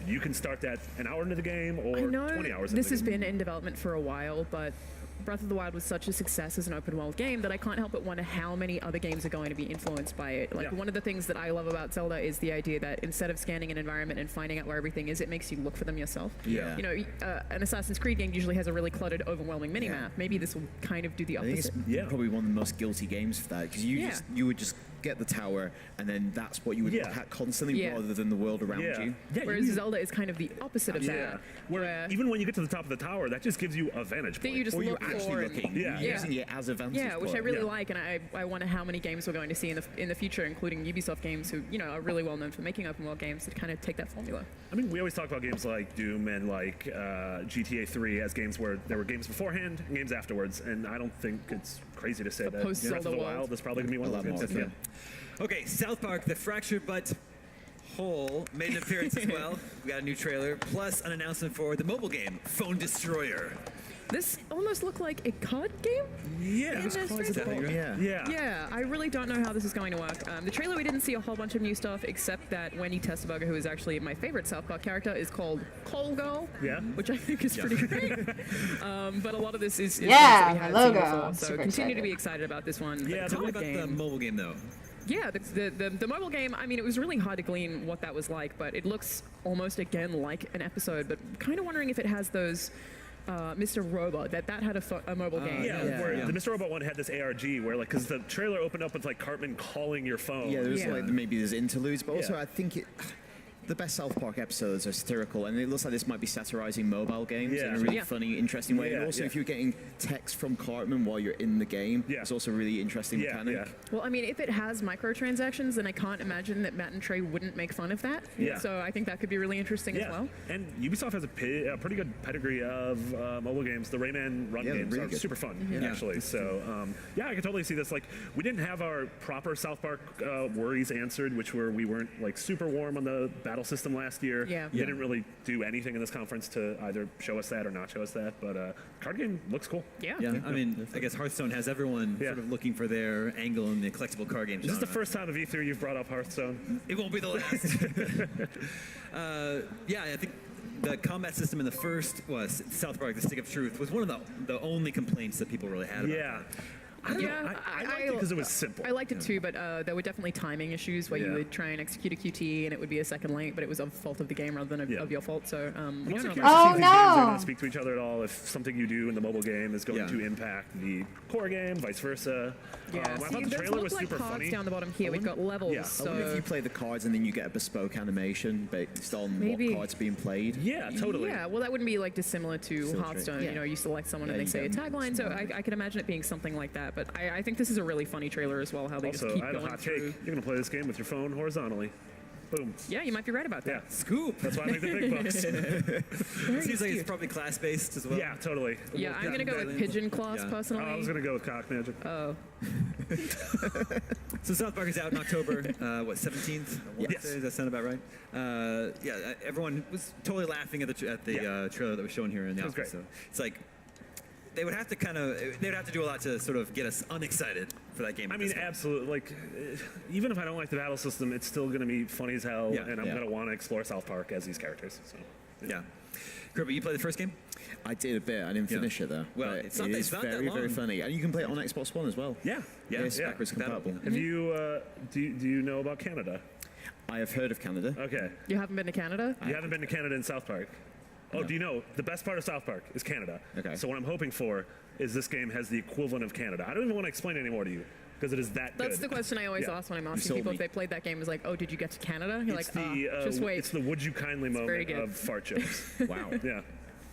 you can start that an hour into the game or I know 20 hours into this the has game. been in development for a while, but Breath of the Wild was such a success as an open world game that I can't help but wonder how many other games are going to be influenced by it. Like, Yeah. one of the things that I love about Zelda is the idea that instead of scanning an environment and finding out where everything is, it makes you look for them yourself. Yeah. You know, an Assassin's Creed game usually has a really cluttered, overwhelming minimap. Maybe this will kind of do the I think it's opposite. probably one of the most guilty games for that because you would just get the tower and then that's what you would hack constantly Yeah. rather than the world around you. Whereas Zelda is kind of the opposite of that. Where even when you get to the top of the tower, that just gives you a vantage That point. you just Or you're look for actually and- looking. Yeah. You're using it as a vantage Yeah, which I point. really like, and I wonder how many games we're going to see in the future, including Ubisoft games, who are really well known for making open world games that kind of take that formula. I mean, we always talk about games like Doom and like GTA 3 as games where there were games beforehand and games afterwards, and I don't think it's crazy to say that Breath of post-Zelda the world. Wild is probably going to be one of those games. Okay, South Park, the fractured but whole, made an appearance as well. We got a new trailer, plus an announcement for the mobile game, Phone Destroyer. This almost looked like a card game. Yeah, In this trailer. Yeah, I really don't know how this is going to work. The trailer, we didn't see a whole bunch of new stuff, except that Wendy Testaberger, who is actually my favorite South Park character, is called Coal Girl, which I think is pretty great. But a lot of this is things that we my hadn't logo. seen before, I'm so super continue to excited. be excited about this one. Yeah, tell me about the mobile game though. Yeah, the mobile game, I mean, it was really hard to glean what that was like, but it looks almost again like an episode, but kind of wondering if it has those Mr. Robot, that had a mobile game. Where the Mr. Robot one had this ARG where, like, because the trailer opened up with, like, Cartman calling your phone. Yeah, there's like maybe there's interludes, but also Yeah. I think the best South Park episodes are satirical, and it looks like this might be satirizing mobile games in a really funny, interesting way. Yeah, and also, yeah. if you're getting text from Cartman while you're in the game, it's also a really interesting mechanic. Well, I mean, if it has microtransactions, then I can't imagine that Matt and Trey wouldn't make fun of that. Yeah. So I think that could be really interesting as well. And Ubisoft has a pretty good pedigree of mobile games. The Rayman Run games really are good. super fun, Mm-hmm. actually. So, I can totally see this. Like, we didn't have our proper South Park worries answered, which were we weren't, like, super warm on the battle system last year. Yeah. They didn't really do anything in this conference to either show us that or not show us that. But card game looks cool. Yeah. I mean, I guess Hearthstone has everyone sort of looking for their angle in the collectible card game Is this genre. the first time of E3 you've brought up Hearthstone? It won't be the last. I think the combat system in the first was South Park: The Stick of Truth was one of the only complaints that people really had about Yeah. it. I liked it because it was simple. I liked it too, but there were definitely timing issues where you Yeah. would try and execute a QT and it would be a second link, but it was a fault of the game rather than of your fault. So I'm we also don't curious know. to see if these games are going to speak to each other at all. If something you do in the mobile game is going to impact the core game, vice versa. Yeah, I see, thought the there's trailer was look like super cards funny. down the bottom here. We've got levels. I So wonder if you play the cards and then you get a bespoke animation based on Maybe. what cards being played. Yeah, totally. Yeah, well, that wouldn't be like dissimilar to Filtering. Hearthstone. Yeah. You know, you select someone and Yeah, they you say a get tagline. So some I could imagine it being something like that. But I think this is a really funny trailer as well. How they Also, just keep I have a going hot through. take. You're going to play this game with your phone horizontally. Boom. Yeah, you might be right about that. Yeah. Scoop. That's why I make the big bucks. Seems like it's probably class-based as well. Yeah, totally. Yeah, I'm gonna go with Pigeon Class personally. I was going to go with Cock Magic. Oh. So South Park is out in October, 17th? Yes. Does that sound about right? Everyone was totally laughing at the trailer that was shown here in the It was office. great. So it's like they would have to do a lot to sort of get us unexcited for that game. I mean, absolutely. Like, even if I don't like the battle system, it's still going to be funny as hell, and I'm going to want to explore South Park as these characters. So, yeah. Kirby, you played the first game? I did a bit. I didn't finish it though. Well, but it's not it that- is it's not that very, very long. funny, and you can play it on Xbox One as well. Yeah. It's backwards compatible. Have you do you know about Canada? I have heard of Canada. Okay. You haven't been to Canada? You haven't been to Canada in South Park? Oh, do you know the best part of South Park is Canada? Okay. So what I'm hoping for is this game has the equivalent of Canada. I don't even want to explain it anymore to you. because it is that good. That's the question I always ask when I'm asking people if they played that game. Is like, oh, did you get to Canada? You're It's like, the just wait. it's the would you kindly very moment good. of fart jokes. Wow. Yeah.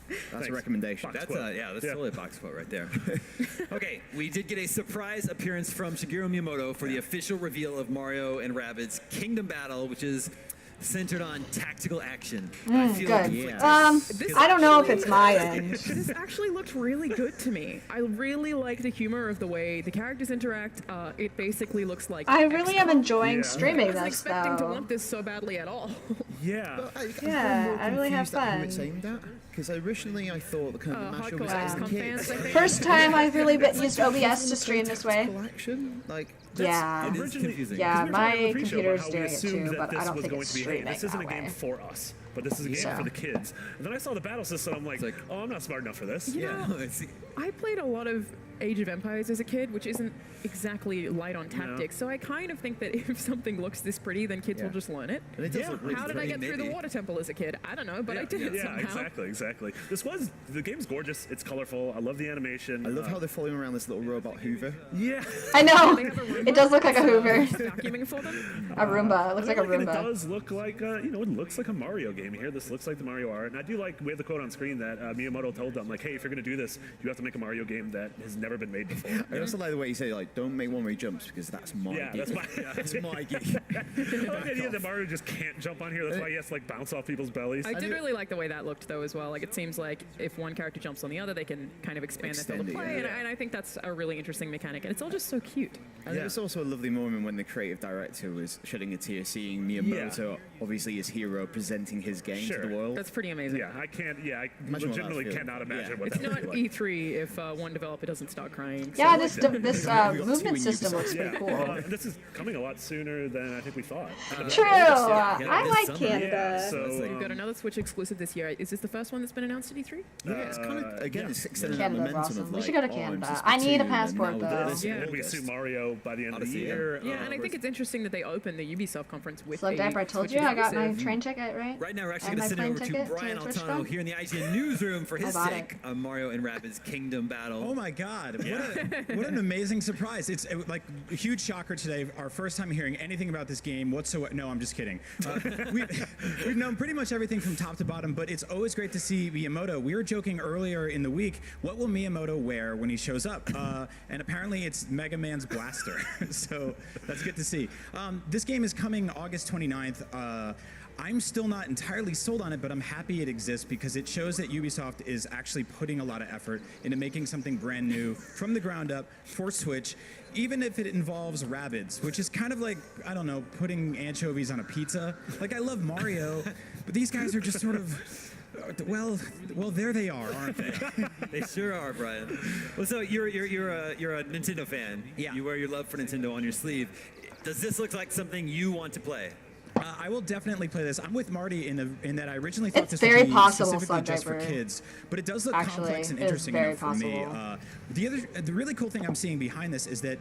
That's Thanks. a recommendation. Box That's quote. that's totally a box quote right there. Okay, we did get a surprise appearance from Shigeru Miyamoto for the official reveal of Mario and Rabbids Kingdom Battle, which is centered on tactical action. I feel Good. like I don't know if it's my end. This actually looked really good to me. I really like the humor of the way the characters interact. It basically looks like I really am enjoying streaming I wasn't this, expecting to though. want this so badly at all. Yeah. Yeah, I really have fun. Who it's aimed at? Because originally I thought the kind of mashup was hardcore aimed at XCOM kids. fans, I think. First time I've really used OBS to stream this way. Action? Like, Yeah. It is confusing. Yeah, 'Cause we were talking my on the pre-show computer's about how we doing it assumed too, that but this I don't was think going it's to be, hey, streaming this isn't a that game way. for us, but this is a game So. for the kids. And then I saw the battle system, I'm like, oh, I'm not smart enough for this. You know, I played a lot of Age of Empires as a kid, which isn't exactly light on tactics. So I kind of think that if something looks this pretty, then kids will just learn it. And it does look really How did I get through the water temple as a kid? I don't know, but I did Yeah, somehow. exactly. The game's gorgeous. It's colorful. I love the animation. I love how they're following around this little robot Hoover. Yeah. I know. It does look like a Hoover. Vacuuming for them? A Roomba. It looks like a And it Roomba. does look like, it looks like a Mario game here. This looks like the Mario art. And I do like, we have the quote on screen that Miyamoto told them, like, hey, if you're going to do this, you have to make a Mario game that has never been made before. I also like the way you say, like, don't make one where he jumps because that's my Yeah, gig. that's my, That's my gig. I like the idea that Mario just can't jump on here. That's why he has to like bounce off people's bellies. I did really like the way that looked, though, as well. Like, it seems like if one character jumps on the other, they can kind of expand their field of Extend it, play, yeah. and I think that's a really interesting mechanic, and it's all just so cute. And there was also a lovely moment when the creative director was shedding a tear, seeing Miyamoto, obviously his hero, presenting his game to the world. That's pretty amazing. Yeah, I can't. Yeah, I Imagine what that legitimately feels cannot like. imagine what It's that not would be like. E3 if one developer doesn't start crying. Yeah, So- this movement system looks pretty cool. This is coming a lot sooner than I think we thought. True. I like Canada. Yeah, so, We've got another Switch exclusive this year. Is this the first one that's been announced at E3? Yeah, it's kind of, again, it's extending that Canada's momentum awesome. of We like, should go to oh, Canada. it's I need a Splatoon, passport, and now though. this And we August. see Mario by the end of the Odyssey, year. Yeah, and I think it's interesting that they opened the Ubisoft conference with Slug Diaper, I told you I got my train ticket, right? Right now, we're actually And going to my send it plane over to ticket Brian to Altano TwitchCon. here in the IGN newsroom for his I bought sake of Mario and Rabbids Kingdom Battle. Oh my God! What an amazing surprise! It's like a huge shocker today. Our first time hearing anything about this game whatsoever. No, I'm just kidding. We've known pretty much everything from top to bottom, but it's always great to see Miyamoto. We were joking earlier in the week, what will Miyamoto wear when he shows up? And apparently it's Mega Man's blaster. So that's good to see. This game is coming August 29th. I'm still not entirely sold on it, but I'm happy it exists because it shows that Ubisoft is actually putting a lot of effort into making something brand new from the ground up for Switch, even if it involves Rabbids, which is kind of like, I don't know, putting anchovies on a pizza. Like, I love Mario, but these guys are just sort of... Well, there they are, aren't they? They sure are, Brian. Well, so you're a Nintendo fan. Yeah. You wear your love for Nintendo on your sleeve. Does this look like something you want to play? I will definitely play this. I'm with Marty in that I originally thought It's this very would be possible, specifically just for Slug kids, but it does look Actually, complex and it is interesting very enough for me. possible. The really cool thing I'm seeing behind this is that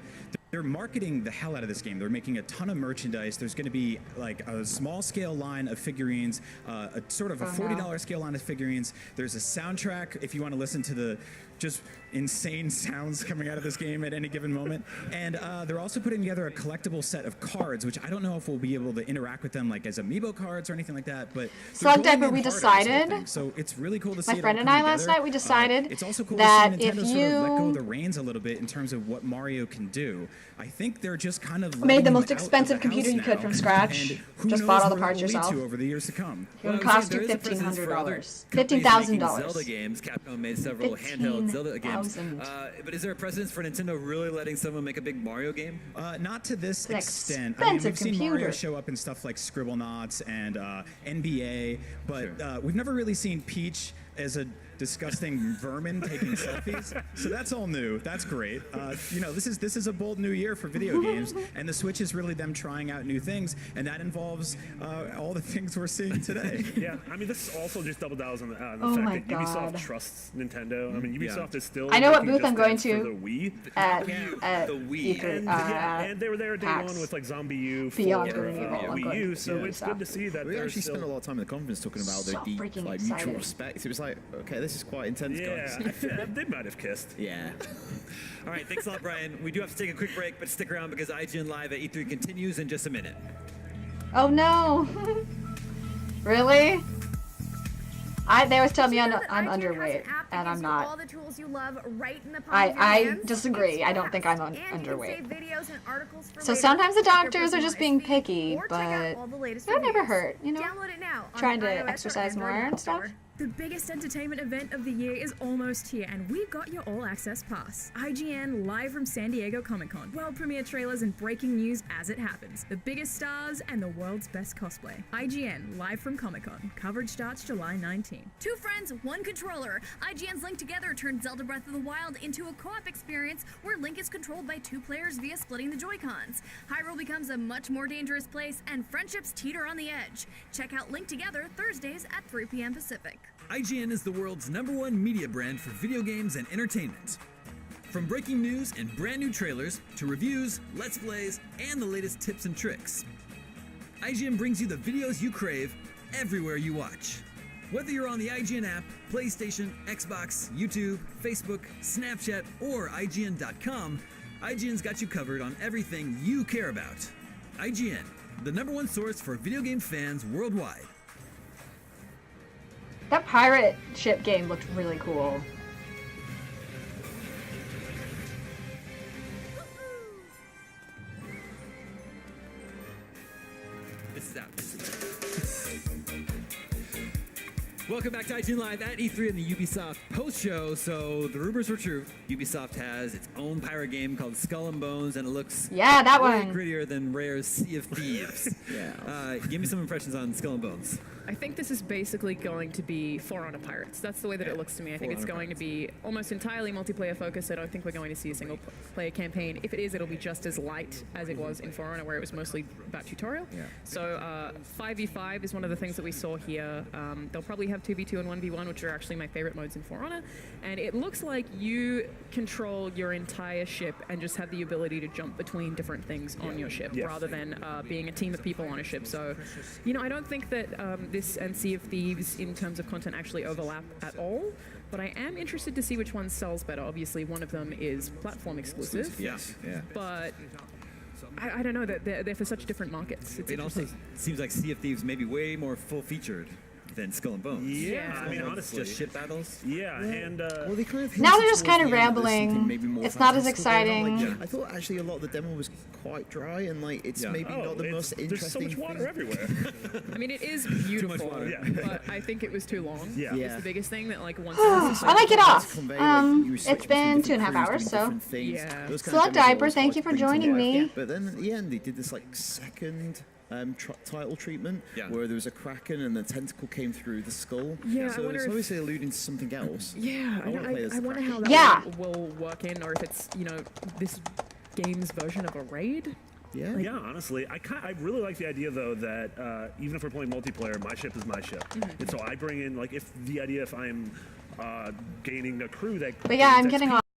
they're marketing the hell out of this game. They're making a ton of merchandise. There's going to be like a small scale line of figurines, a sort of a $40 scale line of figurines. There's a soundtrack if you want to listen to the just insane sounds coming out of this game at any given moment. And they're also putting together a collectible set of cards, which I don't know if we'll be able to interact with them like as amiibo cards or anything like that. But Slug they're going Diaper, in we hard on this whole decided, thing. So it's really cool to see my it friend all and come I last together. night, we decided it's also cool that to see if Nintendo sort of let go you of the reins a little bit in terms of what Mario can do. I think they're just kind of made the letting most him out of expensive the computer house you could now. from scratch, And who just knows bought all the where parts it'll lead yourself. to over the years to come. It would cost you there is a precedence for other $1,500. companies making $15,000. Zelda games. Capcom made several handheld Zelda games. But is there a precedence for Nintendo really letting someone make a big Mario game? Not to this an extent. I mean, we've expensive seen Mario computer. show up in stuff like Scribblenauts and NBA, but we've never really seen Peach as a disgusting vermin taking selfies. So that's all new. That's great. This is a bold new year for video games, and the Switch is really them trying out new things, and that involves all the things we're seeing today. Yeah, I mean, this also just double down on the Oh my fact that Ubisoft God. trusts Nintendo. I mean, Ubisoft is still. I know what making booth I'm Just going Dance for to the Wii. at the Wii. E3, And they were there day PAX. one with like Zombie U for Beyond Good and Evil. I'm Wii going U. to So it's Ubisoft. good to see that We there's actually still. spent a lot of time in the conference talking about So their deep, freaking like mutual excited. respect. It was like, okay, this This is quite intense, Yeah, guys. they might have kissed. Yeah. All right, thanks a lot, Brian. We do have to take a quick break, but stick around because IGN Live at E3 continues in just a minute. Oh no! Really? They always tell me I'm underweight, and I'm not. All the tools you love right in the palm of your I hands. disagree. I don't think I'm And you can underweight. save videos and articles for So later. sometimes the Check your doctors are just being personalized picky, feed, or check out but all the latest that never reviews. hurt, you know? Download it now on Trying to iOS or exercise more Android and App stuff. Store. The biggest entertainment event of the year is almost here, and we've got your All Access Pass. IGN live from San Diego Comic-Con. World premiere trailers and breaking news as it happens. The biggest stars and the world's best cosplay. IGN live from Comic-Con. Coverage starts July 19. Two friends, one controller. IGN's Link Together turned Zelda Breath of the Wild into a co-op experience where Link is controlled by two players via splitting the Joy-Cons. Hyrule becomes a much more dangerous place, and friendships teeter on the edge. Check out Link Together Thursdays at 3 p.m. Pacific. IGN is the world's #1 media brand for video games and entertainment. From breaking news and brand new trailers to reviews, let's plays, and the latest tips and tricks, IGN brings you the videos you crave everywhere you watch. Whether you're on the IGN app, PlayStation, Xbox, YouTube, Facebook, Snapchat, or IGN.com, IGN's got you covered on everything you care about. IGN, the #1 source for video game fans worldwide. That pirate ship game looked really cool. This is out. Welcome back to IGN Live at E3 and the Ubisoft post-show. So the rumors were true. Ubisoft has its own pirate game called Skull and Bones, and it looks that way one. grittier than Rare's Sea of Thieves. Give me some impressions on Skull and Bones. I think this is basically going to be For Honor Pirates. That's the way that it looks to me. I think it's going to be almost entirely multiplayer focused. I don't think we're going to see a single player campaign. If it is, it'll be just as light as it was in For Honor, where it was mostly about tutorial. So 5v5 is one of the things that we saw here. They'll probably have 2v2 and 1v1, which are actually my favorite modes in For Honor. And it looks like you control your entire ship and just have the ability to jump between different things on your ship, rather than being a team of people on a ship. So, you know, I don't think that this and Sea of Thieves in terms of content actually overlap at all, but I am interested to see which one sells better. Obviously, one of them is platform exclusive. But I don't know, that they're for such different markets. It's It also seems like Sea of Thieves may be way more full-featured than Skull and Bones. Yeah, I mean, honestly. Just ship battles? Yeah, and... well, they kind of Now they're just hinted kind of towards the end that there's rambling. something maybe more It's not as fantastical going on. exciting. I thought actually a lot of the demo was quite dry, and like it's maybe not the most interesting There's so much water everywhere. I mean, it is beautiful, water. Yeah. but I think it was too long. Yeah. It's the biggest thing that, like, once I like it off. It's been 2.5 hours, so. Select Diaper, thank you for joining me. But then at the end, they did this like second title treatment where there was a kraken and the tentacle came through the skull. Yeah, so I wonder it's if- obviously alluding to something else. Yeah, I wonder how that that will work in, or if it's, you know, this game's version of a raid. Yeah. Yeah, honestly, I really like the idea though that even if we're playing multiplayer, my ship is my ship, and so I bring in, like, if I'm gaining a crew that. But yeah, I'm that's getting off